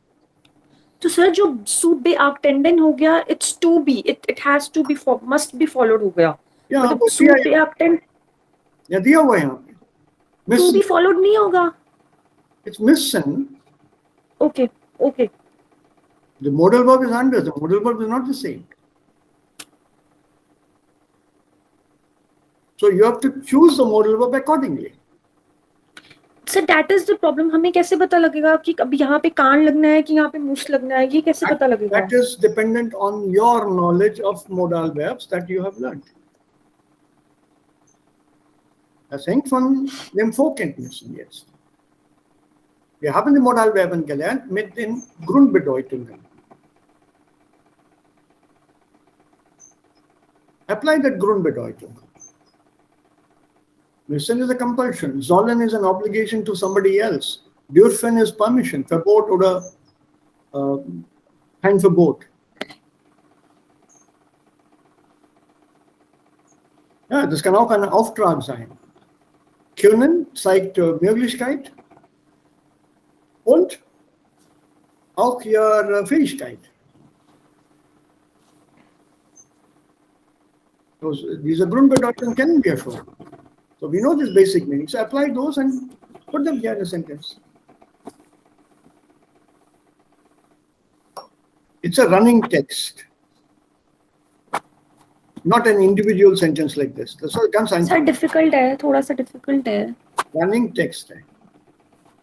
तो sir जो suit be आक्टेंडेंट हो गया, it's to be, it has to be, must be followed हो गया. Yeah, मतलब but suit बे आक्टेंड या दिया हुआ है यहाँ पे. टू बी फॉलोड नहीं होगा. It's missing. Okay okay. The modal verb is under, the modal verb is not the same. So you have to choose the modal verb accordingly. Sir that is the problem. हमें कैसे पता लगेगा कि अब यहाँ पे कान लगना है कि यहाँ पे मुश लगना है, ये कैसे पता लगेगा? That is dependent on your knowledge of modal verbs that you have learned. Das hängt von den Vorkenntnissen jetzt. Wir haben die Modalverben gelernt mit den Grundbedeutungen. Apply that Grundbedeutung. Müssen is a compulsion. Sollen is an obligation to somebody else. Dürfen is permission. Verbot oder kein Verbot. Ja, das kann auch ein Auftrag sein. Können zeigt Möglichkeit und auch ihre Fähigkeit. Diese Grundbedeutung kennen wir schon. So we know this basic meaning. So apply those and put them here in a sentence. It's a running text, not an individual sentence like this. That's all ganz einfach. Sir difficult है, थोड़ा सा difficult है. Running text.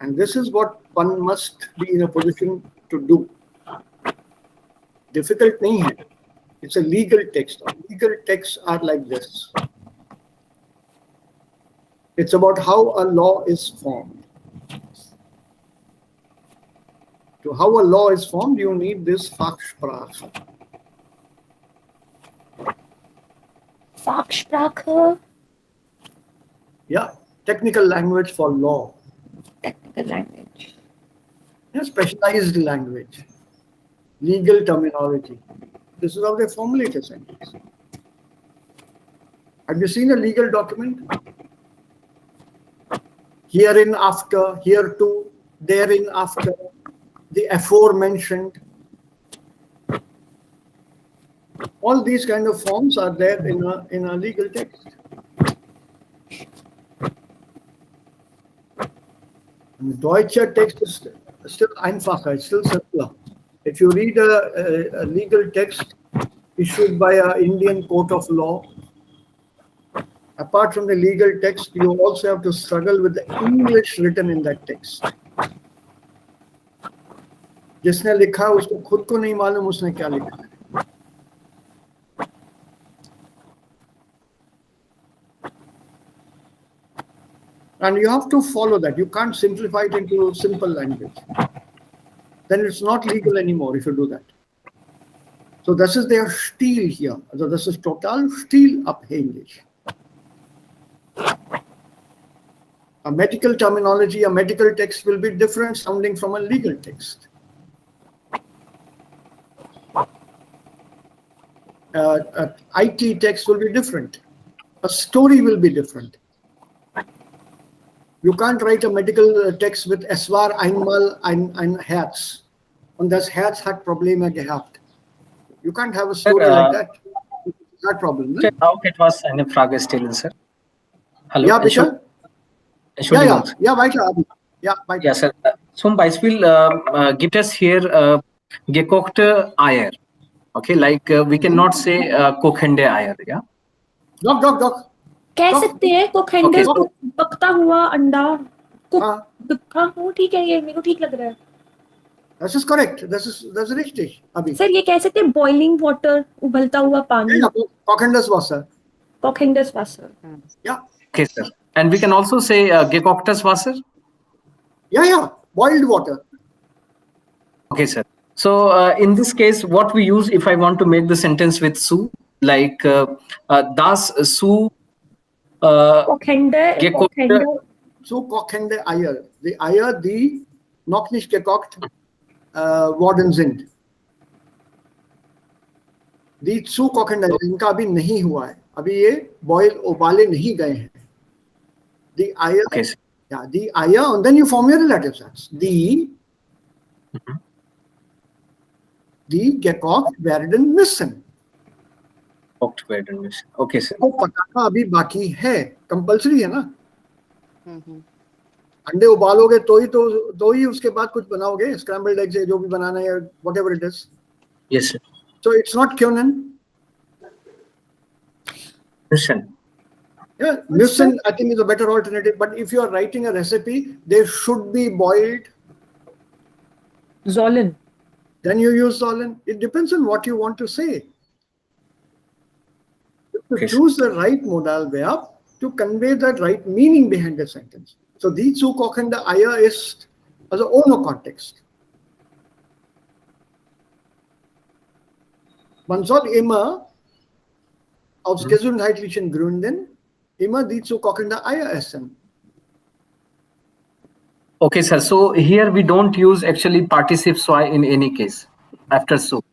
And this is what one must be in a position to do. Difficult nahi hai. It's a legal text. Legal texts are like this. It's about how a law is formed. To how a law is formed, you need this Fachsprache. Fachsprache? Yeah, technical language for law. Technical language. Yeah, specialized language. Legal terminology. This is how they formulate a sentence. Have you seen a legal document? Herein after, hereto, therein after, the aforementioned. All these kind of forms are there in a legal text. And the Deutsche text is still einfacher, it's still simpler. If you read a legal text issued by an Indian court of law, apart from the legal text, you also have to struggle with the English written in that text. जिसने लिखा उसको खुद को नहीं मालूम उसने क्या लिखा है. And you have to follow that. You can't simplify it into simple language. Then it's not legal anymore if you do that. So this is their Stil here. Also this is total stilabhängig. A medical terminology, a medical text will be different sounding from a legal text. An IT text will be different. A story will be different. You can't write a medical text with Es war einmal ein Herz. Und das Herz hat Probleme gehabt. You can't have a story like that. That problem. Ne? Auch etwas eine Frage stellen, Sir. Hallo. Ja, bitte? Entschuldigung. Ja, weiter. Ja, weiter. Ja, Sir. Zum Beispiel gibt es hier gekochte Eier. Okay, like we cannot say kochende Eier, yeah? Doch. कह सकते हैं कोखेंडे Okay. को पकता हुआ अंडा को. हाँ वो ठीक है, ये मेरे को ठीक लग रहा है. Das ist correct. Das ist richtig. Abhi. Sir ये कह सकते हैं बॉइलिंग वाटर, उबलता हुआ पानी. Kochendes Wasser. Kochendes Wasser. Yeah. Okay, sir. And we can also say gekochtes Wasser? Yeah. Boiled water. Okay, sir. So in this case, what we use if I want to make the sentence with su, like das su Kochende. So kochende Eier. Die Eier, die noch nicht gekocht worden sind. Die zu kochende, इनका अभी नहीं हुआ है. अभी ये boil उबाले नहीं गए हैं. The aya, Okay, sir. yeah, the aya, and then you form your relative sets. The gekocht werden müssen. Okay, sir. वो पकाना अभी बाकी है, कंपल्सरी है ना. हम्म. अंडे उबालोगे तो ही उसके बाद कुछ बनाओगे, स्क्रैम्बल्ड एग्स जो भी बनाना है, whatever it is. Yes, sir. So it's not cumin. Müssen. Yeah, müssen I think is a better alternative. But if you are writing a recipe, they should be boiled. Zollen. Then you use sollen. It depends on what you want to say. To Okay, choose the right modal verb to convey the right meaning behind the sentence. So die zu kochende Eier ist also ohne Kontext. Man soll immer aus gesundheitlichen Gründen immer die zu kochende Eier essen. Okay, sir. So here we don't use actually participe zwei in any case after soup.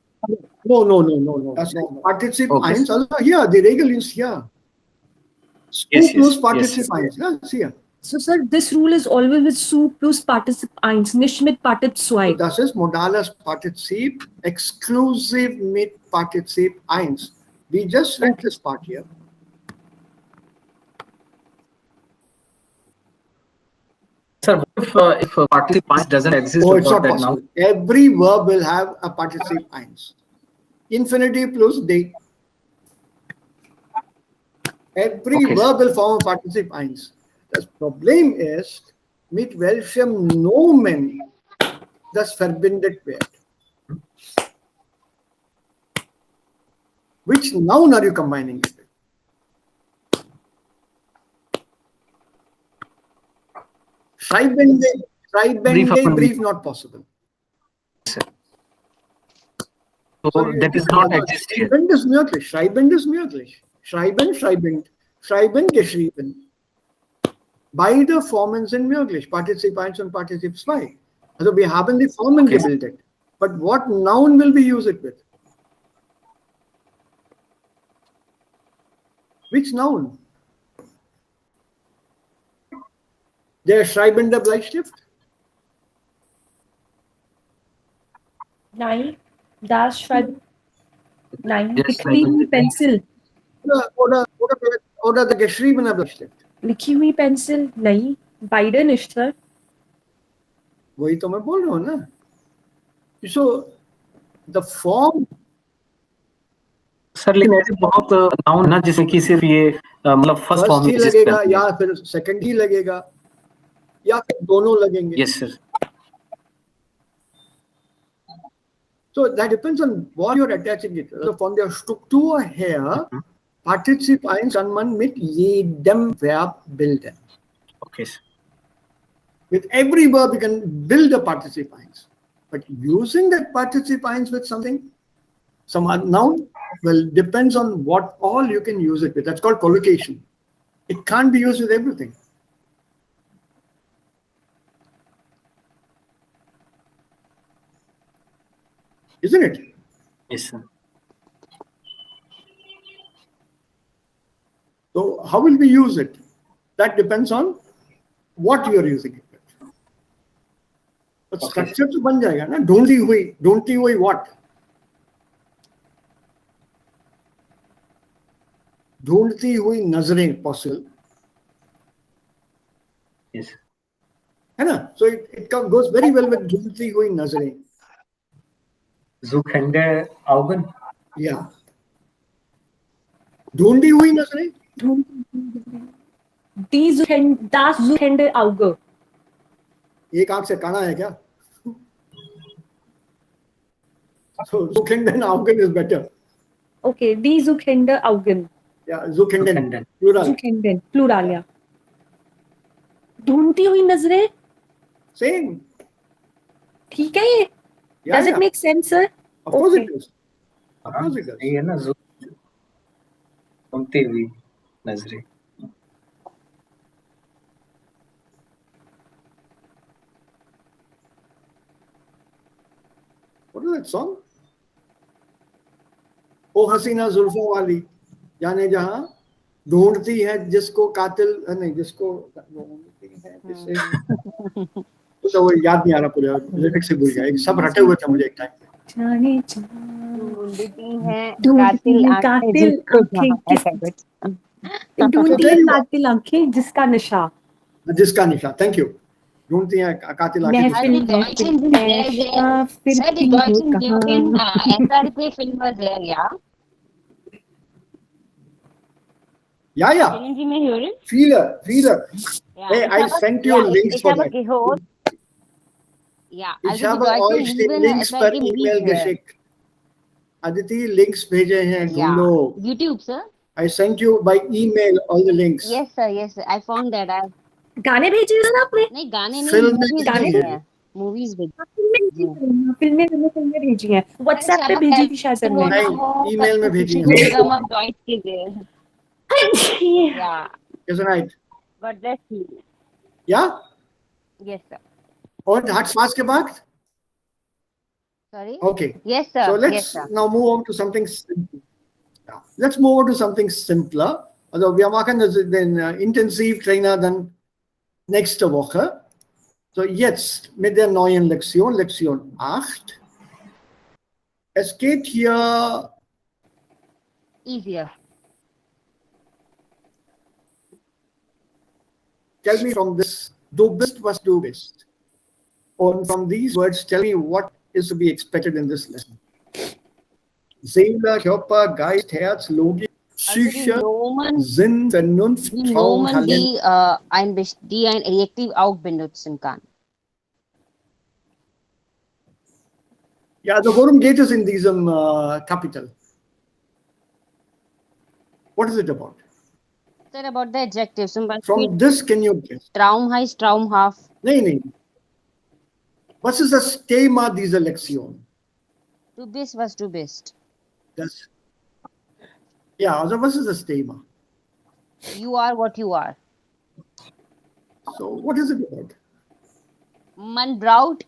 No. That's not participe Okay. eins. Also here, the Regel is here. Yes, Plus yes, participe yes. eins. Yeah, it's here. So, sir, this rule is always with su plus participe eins, nicht mit Partizip So zwei. das ist modales Partizip exklusiv mit Partizip eins. We just read this part here. Sir, what if participe eins doesn't exist? Oh, it's about not that now? possible. Every verb will have a participe eins. Infinitive plus de. Every Okay. verb will form a participe eins. Das Problem ist, mit welchem Nomen das verbindet wird. Which noun are you combining it with? Schreibende, brief not possible. So that is not exist here. Schreibend ist möglich. Schreiben, schreibend. Schreiben, geschrieben. Beide Formen sind möglich. Partizip 1 und Partizip 2. Also wir haben die Formen gebildet. But what noun will we use it with? Which noun? Der schreibende Bleistift? Nein, das schreibt. Nein, Yes, लिखी हुई pencil. Oder der geschriebene Bleistift? लिखी हुई pencil. नहीं, beide nicht, sir. वही तो मैं बोल रहा हूँ ना. So the form. सर लेकिन ऐसे बहुत नाउन ना जिसमें कि सिर्फ ये मतलब फर्स्ट फॉर्म ही लगेगा या फिर सेकंड ही लगेगा या फिर दोनों लगेंगे. Yes sir. So that depends on what you're attaching it. So von der Struktur her, Partizip 1 kann man mit jedem Verb bilden. Okay. With every verb you can build a Partizip 1. But using that Partizip 1 with something, some noun, well, depends on what all you can use it with. That's called collocation. It can't be used with everything. Isn't it? Yes, sir. So how will we use it? That depends on what you are using it with. But structure तो बन जाएगा ना. ढूंढती हुई what? ढूंढती हुई नजरें possible. Yes. है ना? So it goes very well with ढूंढती हुई नजरें. Suchende Augen. Yeah. ढूंढी हुई नजरें. Das suchende Auge. एक आंख से काना है क्या? So suchenden Augen is better. Okay, die suchende Augen. Yeah, suchenden. Plural. Suchenden, plural, yeah. ढूंढती हुई नजरें. Same. ठीक है ये? Yeah, Does it make sense, sir? Of course Okay. it does. Of course it does. ये है ना ढूंढती हुई नजरें. What is that song? O Hasina Zulfon Wali, जाने जहां ढूंढती है जिसको कातिल नहीं जिसको ढूंढती है जिसे तो वो याद नहीं आ रहा पूरा लिरिक्स से भूल गया एक सब रटे हुए थे मुझे एक टाइम जाने ढूंढती हैं ढूंढती कातिल हैं आंखें कातिल जिसको आंखें जहाँ, ऐसा कुछ। ढूंढती there हैं you go. कातिल आंखें जिसका नशा जिसका निशा थैंक यू ढूंढती हैं कातिल आंखें जिसका महफिल The महफिल Deutschen sind sehr, sehr, ऐसा फिर sir, die भी हो Deutschen कहाँ wirken, SRP Film war sehr, ja. या Können Sie mich hören? viele Ja, hey I sent you links ich for habe that gehört, ja, ich also die habe Deutschen euch die lieben Links per SRP E-Mail Movies. geschickt Aditi links भेजे हैं Ja, ढूंढो YouTube, sir. I sent you by email all the links Yes, sir, I found that. गाने भेजे हैं sir आपने नहीं गाने नहीं, फिल्म मूवीज गाने भेजे भेजे हैं, मूवीज भेजे फिल्में फिल्में भेजी हैं व्हाट्सएप पे भेजी थी शायद सर ने नहीं email में भेजी हैं Freedom of Deutsch gesehen. ये Yeah, isn't right but let's see. yeah Yes, sir. और hard fast के बाद Sorry. okay Yes, sir. so Yes, let's sir. now move on to something simple. Yeah. Let's move on to something simpler. Also, wir machen den Intensivtrainer dann nächste Woche. So, jetzt mit der neuen Lektion, Lektion 8. Es geht hier, Easier. tell me from this, du bist, was du bist. And from these words, tell me what is to be expected in this lesson. Seele, Körper, Geist, Herz, Logik, Also die Psyche, Nomen, Sinn, Vernunft, die Traum, Nomen, Talent. die ein Adjektiv auch benutzen kann. Ja, also worum geht es in diesem Kapitel? What is it about? Sir, about the adjectives. Zum Beispiel From this, can you guess? Traum heißt traumhaft. Nee. Was ist das Thema dieser Lektion? Du bist, was du bist. Das, ja, also was ist das Thema? You are what you are. So, what is it about? Man braucht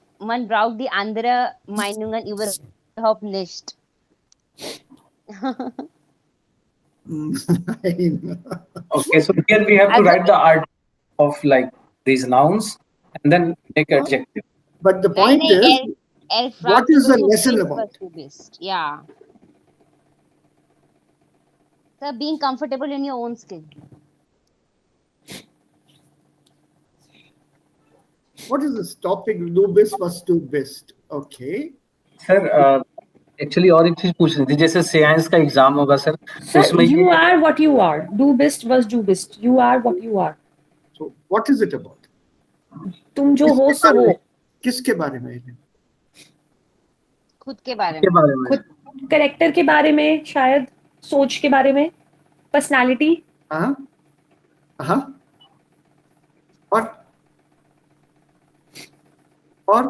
die andere Meinungen überhaupt nicht. Nein. Okay, so here we have to write the art of like these nouns and then make adjective. But the point is, what is the lesson about? Yeah. Sir, being comfortable in your own skin. What is this topic? Do best, was do best. Okay. Sir, actually और एक चीज पूछ रही थी जैसे science का exam होगा sir sir you are what you are do best was do best you are what you are So, what is it about? तुम जो हो सो हो किसके बारे में? खुद के बारे में खुद कैरेक्टर के बारे में शायद सोच के बारे में पर्सनालिटी और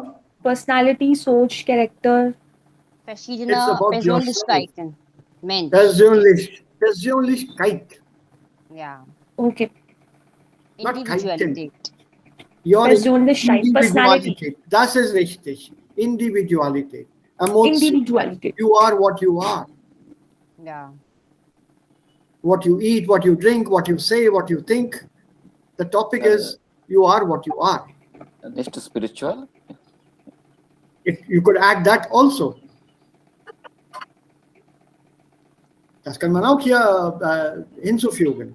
पर्सनालिटी सोच character verschiedene Persönlichkeiten. Mensch. Persönlichkeit. Ja. Okay. Individualität. Persönlichkeit. Das ist richtig. Individualität. Individualität. You are what you are. Yeah. What you eat, what you drink, what you say, what you think. The topic is you are what you are. Next spiritual. You could add that also. Das kann man auch hier hinzufügen.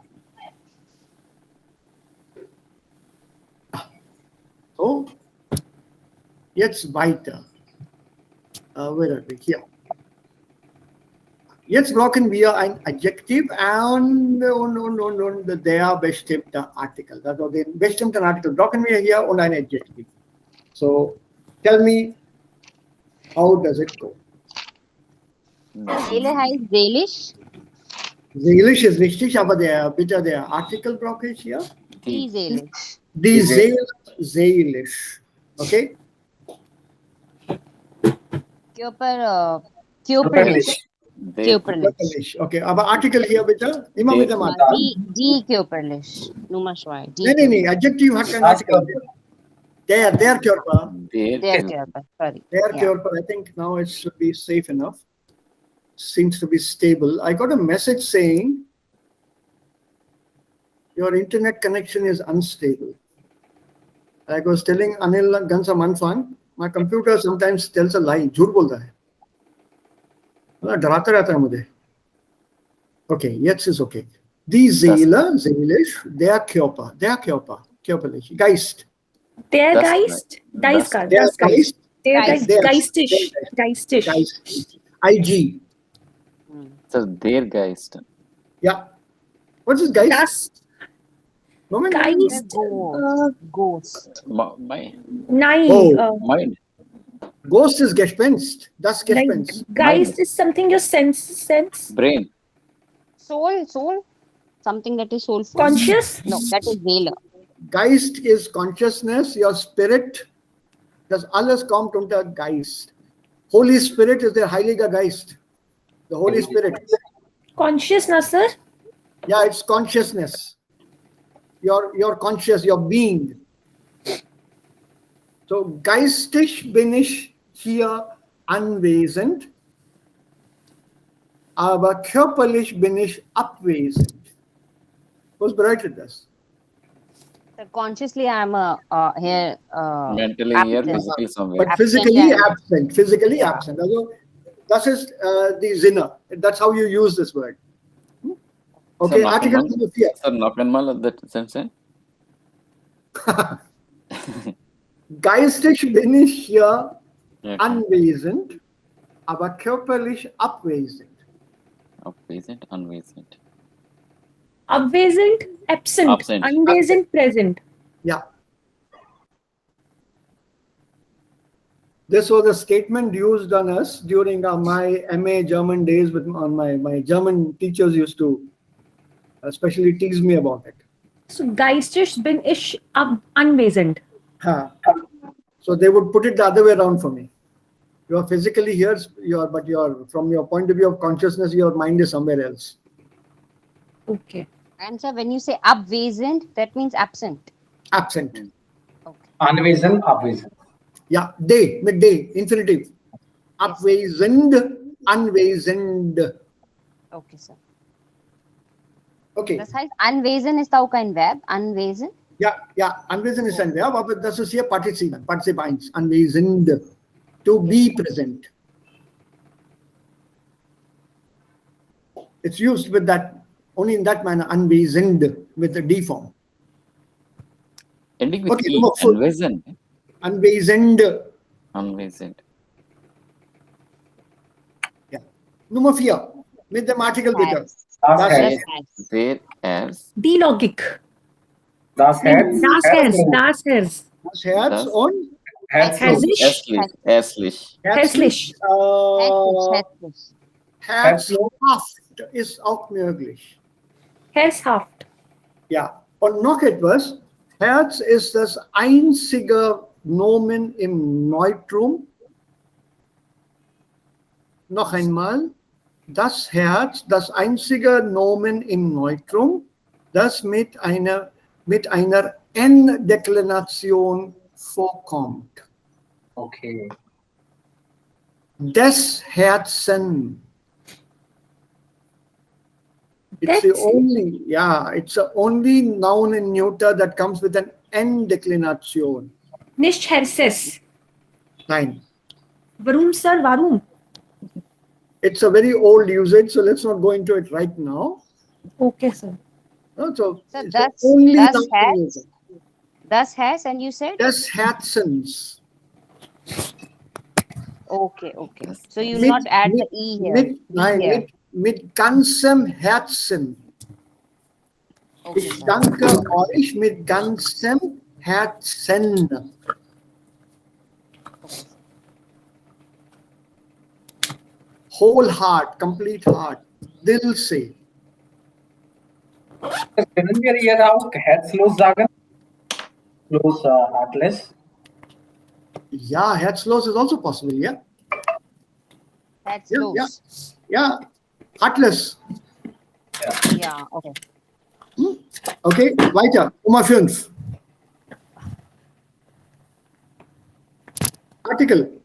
So, jetzt weiter. Where are we? Hier. Jetzt brauchen wir ein Adjektiv und der bestimmte Artikel. Also den bestimmten Artikel brauchen wir hier und ein Adjektiv. So, tell me, how does it go? Seele heißt seelisch. Seelisch ist richtig, aber bitte der Artikel brauche ich hier. Die seelisch. Die Seele, seelisch. Okay? Körperlich. Okay, aber Artikel hier bitte. Immer mit dem Artikel. Die körperlich. Nummer 2. Nee. Adjektiv hat kein Artikel. Der Körper. Der Körper, sorry. Der Körper, I think now it should be safe enough. Seems to be stable. I got a message saying your internet connection is unstable. Like I was telling Anil Gansa Manfan, my computer sometimes tells a lie. झूठ बोलता है. डराता रहता है मुझे. Okay, jetzt ist okay. Die Seele, seelisch, der Körper, körperlich, Geist. Der Das- Geist, das- der Der Geist, Geistisch. Geist, IG. So their Geist. Yeah. What is Geist? Das Moment. Geist, Ghost. nein, Oh. Mind. Ghost is Gespenst. Das nein, Gespenst. Geist is something your sense. Brain. Soul. Something that is soulful. Conscious? No, that is Seele. Geist is consciousness, your spirit. Das alles kommt unter Geist. Holy Spirit is der Heiliger Geist. The Holy Spirit. Conscious, na sir? Yeah, it's consciousness. You're conscious, your being. So geistig bin ich hier anwesend, aber körperlich bin ich abwesend. Was bedeutet das? So consciously, I'm here. Mentally here, absent. physically somewhere. But physically Absent. absent. Physically absent. Also, das ist the Sinne. That's how you use this word. Okay, Sir, Article Nakanmal- number 4. Sir, Nakanmal, that sense, eh? Geistig bin ich hier Okay. anwesend, aber körperlich abwesend. Abwesend, unwesend. Abwesent, absent. Absent. Unwesent, present. Yeah. This was a statement used on us during my MA German days. On my German teachers used to especially tease me about it. So geistisch bin ich anwesend. Huh. So they would put it the other way around for me. You are physically here, but from your point of view of consciousness, your mind is somewhere else. Okay. And so when you say abwesend, that means absent. Absent. Okay. Anwesend, abwesend. Yeah, midday, infinitive. Abwesend, anwesend. Okay, sir. Okay. Das heißt, anwesend ist auch kein Verb. Anwesend. Ja, anwesend ist ein Verb, aber das ist hier Partizip 1, anwesend, to be present. It's used with that, only in that manner, anwesend, with the D form. Ending with Okay, E. number 4. Unwesend. Anwesend. Unwesend. Ja. Nummer 4, mit dem Artikel bitte. Das Das Herz. Has. There as Die Logik. Das Herz. Das Herz. Das Herz Das- und Herzlos. Hässlich. Hässlich. Hässlich. Hässlich. Herzhaft ist auch möglich. Herzhaft. Ja, und noch etwas. Herz ist das einzige Nomen im Neutrum. Noch einmal. Das Herz, das einzige Nomen im Neutrum, das mit einer N-Deklination vorkommt. Okay. Des Herzen. It's That's- it's the only noun in neuter that comes with an N-Deklination. Nicht Herzes. Nein. Warum, sir? Warum? It's a very old usage, so let's not go into it right now. Okay, sir. So So it's das the only has. noun in neuter. Das has, and you said? Des Herzens. Okay. So you Mit- not add mit- the E here. Nein, here. mit ganzem Herzen. Okay, Ich sir. danke euch mit ganzem Herzen. Whole heart, complete heart. Dil se. Können wir hier auch herzlos sagen? Los, heartless. Yeah, herzlos is also possible, yeah? That's Yeah, close. Yeah, heartless. Yeah. Okay. Okay, weiter. Nummer 5. Artikel.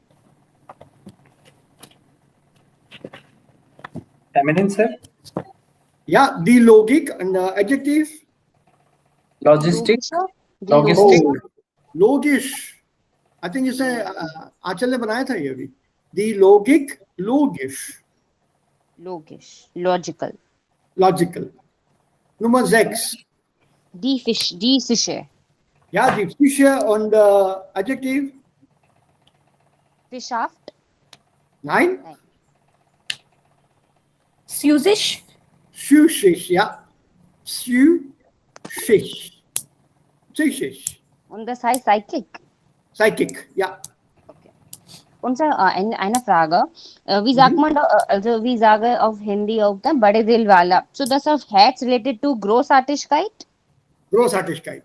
Feminine, sir? Ja, die Logik, ein Adjektiv. Logistics. Logischer? Die Logistic. Oh, logisch. I think you say आचल ने बनाया था ये भी. The logic, logisch, Logisch. Logical. logical. Nummer 6. Die Fische. Ja, die Fische und Adjektiv. Fischhaft? Nein, Susisch. psychisch, ja. Psychisch. Psychisch. Und das heißt Cyclic. Psychic, ja. Okay. Und Sir, eine Frage. Wie sagt man, also wie sage auf Hindi auf der Bade Dil Wala? So das auf Herz related to Großartigkeit? Großartigkeit.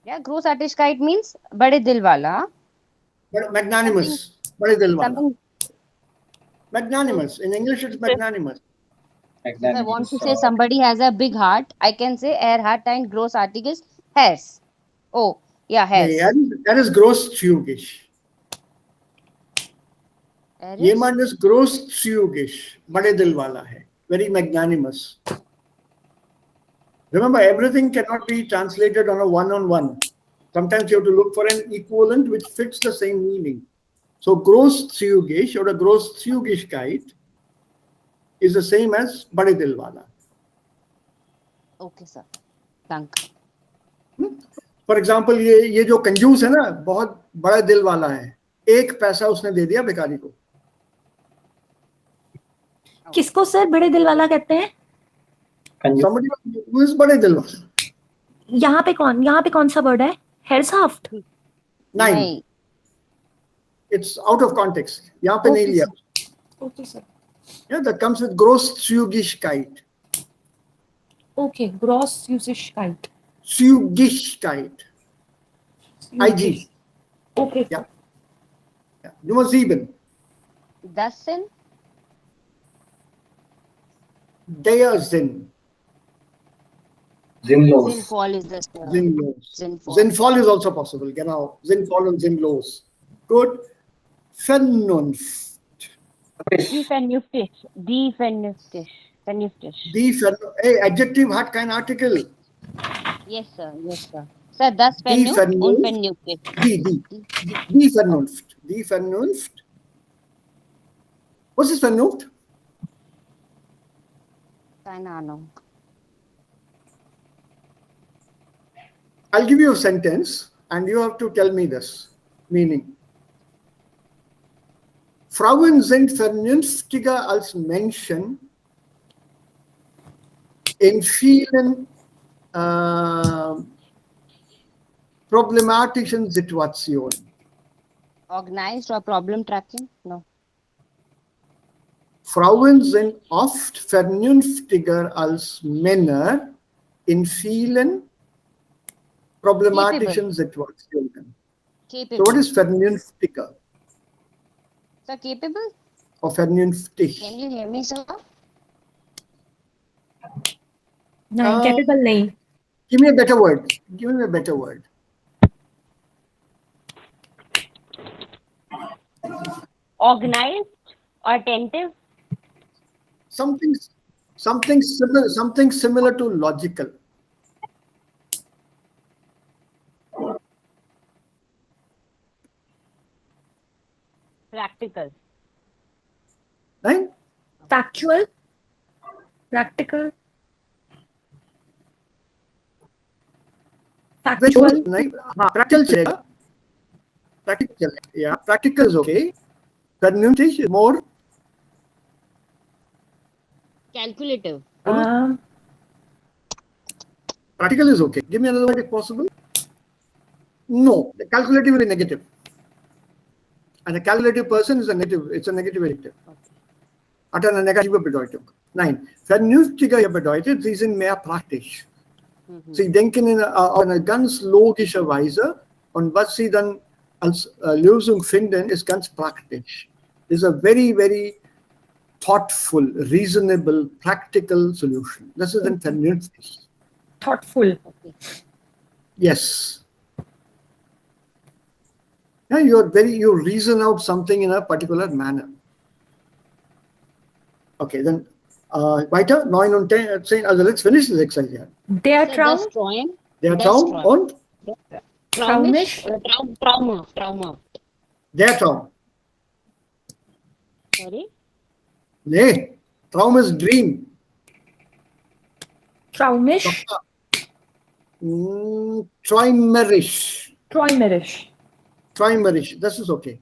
Yeah, Großartigkeit means Bade Dil Wala. But magnanimous. Bade dil wala. Something, Magnanimous. In English, it's magnanimous. if I want to say somebody has a big heart, I can say er hat ein großartiges Herz. Oh, yeah, Herz. Nee, that is großzügig. Er ist- Jemand ist großzügig. Bade dil wala hai. Very magnanimous. Remember, everything cannot be translated on a one-on-one. Sometimes you have to look for an equivalent which fits the same meaning. So großzügig or a Großzügigkeit is the same as bade dil wala. Okay, sir. Danke. For example, ये जो कंजूस है ना, बहुत बड़ा दिल वाला है. एक पैसा उसने दे दिया भिखारी को. किसको सर बड़े दिल वाला कहते हैं? Somebody who is बड़े दिल वाला. यहाँ पे कौन सा वर्ड है? हेयरसाफ्ट. 9. नहीं. It's out of context. यहाँ पे नहीं लिया. Okay sir. Yeah, that comes with Großzügigkeit. Okay, Großzügigkeit. Zügigkeit. IG. Okay. Ja. Ja. Nummer 7. Das sind Der Sinn. Sinnlos. sinnvoll ist das. Ja. Sinnlos. Sinnvoll. Sinnvoll is also possible. Genau. Sinnvoll und sinnlos. Good. Vernunft. Die vernünftig. Die vernünftig. Vernünftig. Hey, Adjective hat kein Artikel. Yes, sir. Yes, sir. Sir, das Die vernünftig und Vernunft. vernünftig. Die Vernunft. Die Vernunft. Was ist Vernunft? Keine Ahnung. I'll give you a sentence and you have to tell me this meaning. Frauen sind vernünftiger als Menschen in vielen problematischen Situationen. Organized or problem tracking? No. Frauen sind oft vernünftiger als Männer in vielen problematischen Situationen. So Capable. what is vernünftiger Sir, capable? or vernünftig? Can you hear me, sir? नहीं, capable नहीं. Give me a better word. Give me a better word. Organized or attentive? Something similar to logical. Practical. Right? Factual. Practical. Which Factual. one? Right? Practical चलेगा. Practical. Yeah, practical is okay. Vernünftig is more. Calculative. Practical is okay. Give me another word if possible. No, the calculative is negative. And a calculative person is a negative. It's a negative adjective. Hat eine negative Bedeutung. Nein, vernünftiger bedeutet, sie sind mehr praktisch. Sie denken in einer ganz logischer Weise und was sie dann als Lösung finden, ist ganz praktisch. It's a very, very thoughtful, reasonable, practical solution. Das ist ein vernünftig. Thoughtful. Yes. Yeah, you reason out something in a particular manner. Okay, then weiter, 9 und 10, also let's finish this exercise here. Der Sir, Traum. destroying. Der Traum Destroy. und Traumisch. Traumisch? Trauma. der Traum. Sorry? Nee, Traum ist Dream. Traumisch. Träumerisch. Träumerisch. Träumerisch, das ist okay.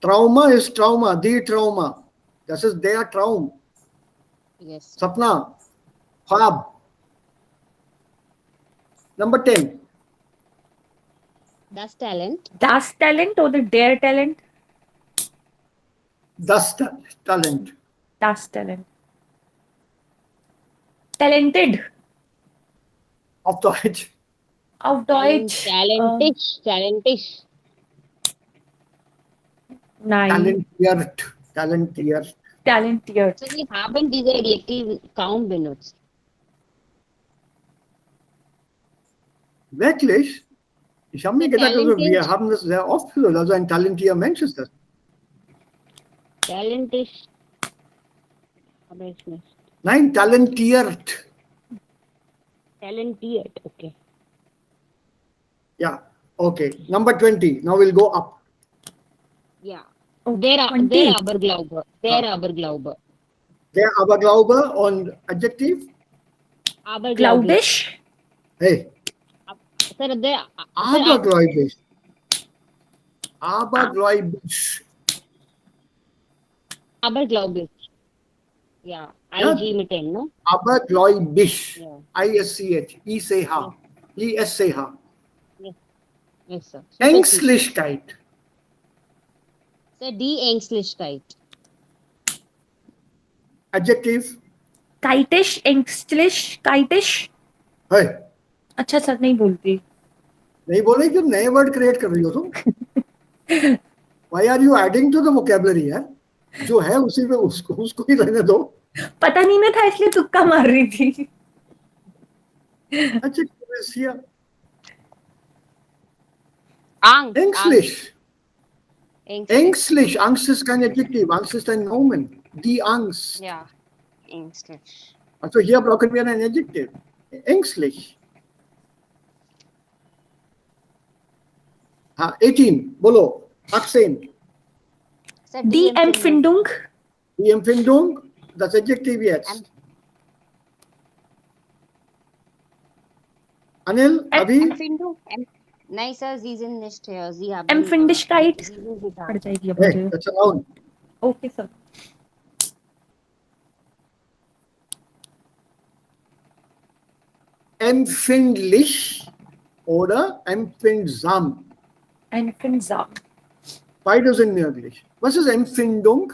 Trauma ist Trauma, die Trauma. Das ist der Traum. Yes. Sapna, Khwab. Number 10. Das Talent. Das Talent oder der Talent? Das Talent. Das Talent. Talented. Auf Deutsch. Auf Deutsch. Talentisch. Nein. Talentiert. Talentiert. So, wir haben diese Adjektiv kaum benutzt. Wirklich? Ich habe mir gedacht, also, wir Talentiert. haben das sehr oft gehört. Also ein talentierter Mensch ist das. Talentisch. Aber ich nicht. Nein, talentiert. Talentiert, okay. Yeah. Okay. Number 20. Now we'll go up. Ja. Okay, Der 20. Aberglaube. Der Aberglaube. Der Aberglaube und Adjektiv. Aberglaube. Glaubisch. Hey, Sir, der abergläubisch. Abergläubisch. Aberglaube. Ja. Ja. IG mit N, no? Abergläubisch. Ja. ISCH. ICH. ISCH. Yes, sir. Ängstlichkeit. Sir, die Ängstlichkeit. Adjektiv. Kitisch. Ängstlich. Kitisch. Hey, अच्छा sir नहीं बोलती. नहीं बोले कि नए word create कर रही हो तुम. Why are you adding to the vocabulary यार? जो है उसी में उसको ही रहने दो. पता नहीं ना था इसलिए तुक्का मार रही थी. Adjective is here. Angst. Ängstlich. Angst. Ängstlich. Angst ist kein Adjektiv. Angst ist ein Nomen. Die Angst. Ja. Ängstlich. Also hier brauchen wir ein Adjektiv. Ängstlich. 18. Bolo. 18. Sir, Die Empfindung. Die Empfindung. Das Adjektiv jetzt. Anil, Abhi. Empfindung. Nein, sir, Sie sind nicht hier. Sie haben. Empfindlichkeit. Sie sind nicht da. पड़ जाएगी अब Hey, मुझे. that's a noun. Okay sir. Empfindlich oder empfindsam. Empfindsam. Beide sind möglich. Was ist Empfindung?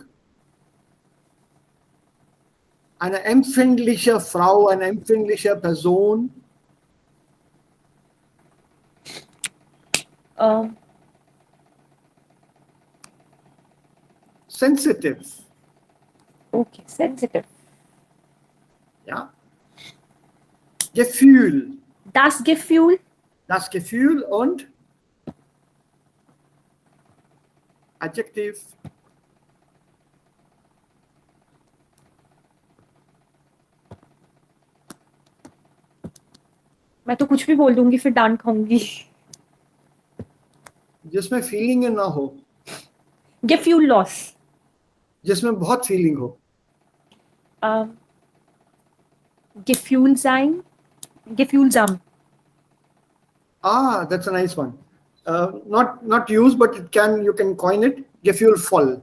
Eine empfindliche Frau, eine empfindliche Person. Sensitive. Okay, sensitive. Ja. Gefühl. Das Gefühl. Das Gefühl und Adjektiv. मैं तो कुछ भी बोल दूंगी फिर डांट खाऊंगी. जिसमें फीलिंग ना हो, Gefühl loss. जिसमें बहुत फीलिंग हो. Gefühl sein. Gefühlsam. That's a nice one. Not used, but you can coin it. Gefühlvoll.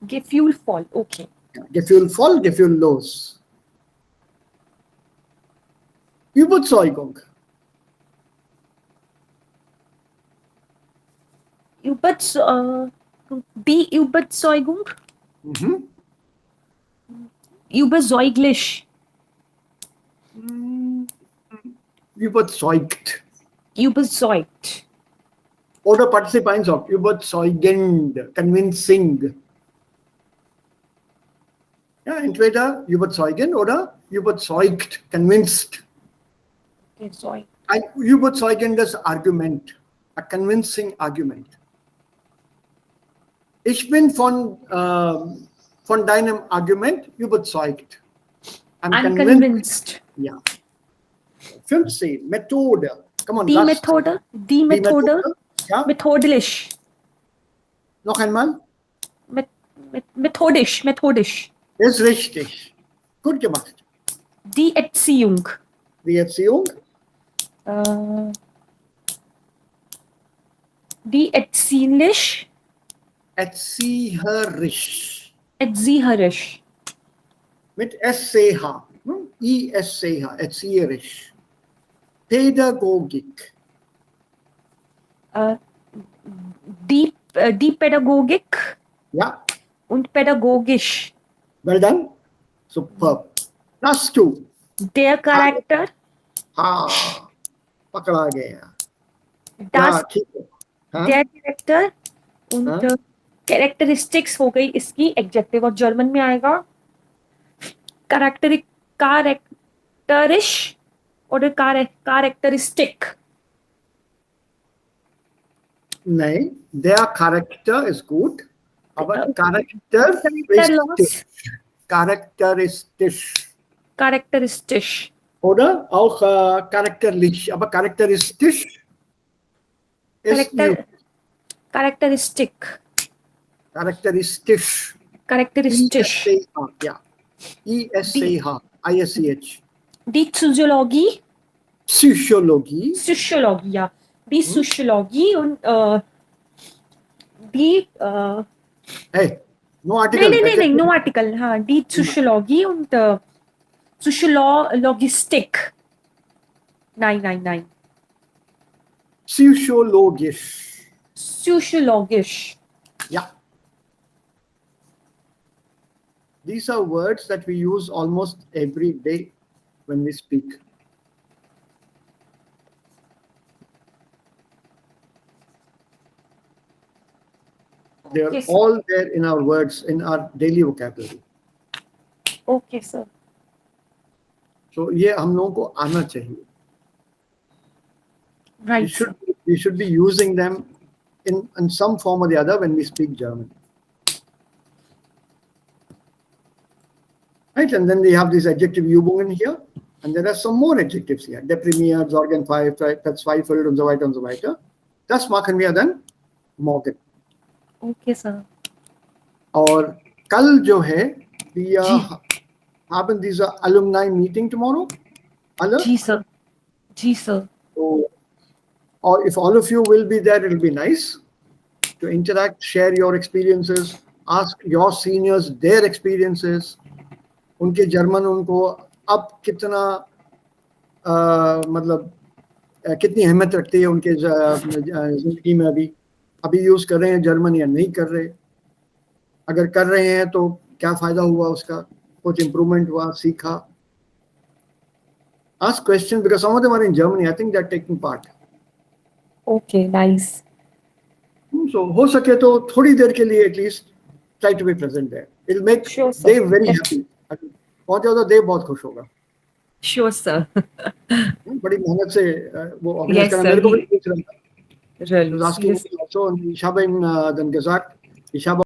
Gefühlvoll. Okay. Gefühlvoll, gefühllos. Überzeugung. Die Überzeugung. Mhm. Überzeuglich. Überzeugt. Überzeugt. Oder Partizip 1 auch. Überzeugend, convincing. Ja, entweder überzeugen oder überzeugt, convinced. Überzeugt. Ein überzeugendes Argument. A convincing argument. Ich bin von deinem Argument überzeugt. I'm convinced. Ja. Fünf C, Methode. Come on, Die last. Methode. Die Die Methode. Ja, Methodisch. noch einmal. Methodisch. Methodisch. Ist richtig. Gut gemacht. Die Erziehung. Die Erziehung. Die erzieherisch. Erzieherisch. Erzieherisch. Mit SCH. ISCH. Erzieherisch. Pädagogik. Die Pädagogik Ja, und pädagogisch. well done. Superb. Last two. Der Charakter. हाँ पकड़ा गया Das, हाँ ठीक है हाँ der Charakter und हाँ? Characteristics हो गई इसकी एडजेक्टिव और जर्मन में आएगा कैरेक्टरिश और कैरेक्टरिस्टिक नहीं their character is good aber charakteristisch oder auch charakterlich aber charakteristisch ist charakteristisch ja ISCH ISCH die Psychologie ja die Psychologie und die hey no article नहीं no article हाँ die Psychologie und Psychologistik nein psychologisch yeah. These are words that we use almost every day when we speak. They are all there in our words, in our daily vocabulary. Okay, sir. So ये हम लोगों को आना चाहिए. Right. We should be using them in some form or the other when we speak German. Right, and then we have these adjective Übungen here, and there are some more adjectives here. Deprimiert, sorgenfrei, verzweifelt und so weiter und so weiter. Das machen wir dann morgen. Okay, sir. और कल जो है, wir haben diese Alumni Meeting tomorrow. Alle? जी sir. जी sir. So, or if all of you will be there, it'll be nice to interact, share your experiences, ask your seniors their experiences. उनके German उनको अब कितना मतलब कितनी अहमियत रखती है उनके जिंदगी में अभी यूज कर रहे हैं जर्मन या नहीं कर रहे अगर कर रहे हैं तो क्या फायदा हुआ उसका कुछ इम्प्रूवमेंट हुआ सीखा ask questions because some of them are in Germany. I think they're taking part. Okay, nice. So हो सके तो थोड़ी देर के लिए at least try to be present there. It'll make Sure, sir. they very happy. पहुंच जाओ तो देव बहुत खुश होगा. Sure, sir. बड़ी मेहनत से वो Yes, ऑर्गेनाइज करना sir. मेरे को भी पूछ रहा था. Really. Asking also, und ich habe ihm dann gesagt, ich habe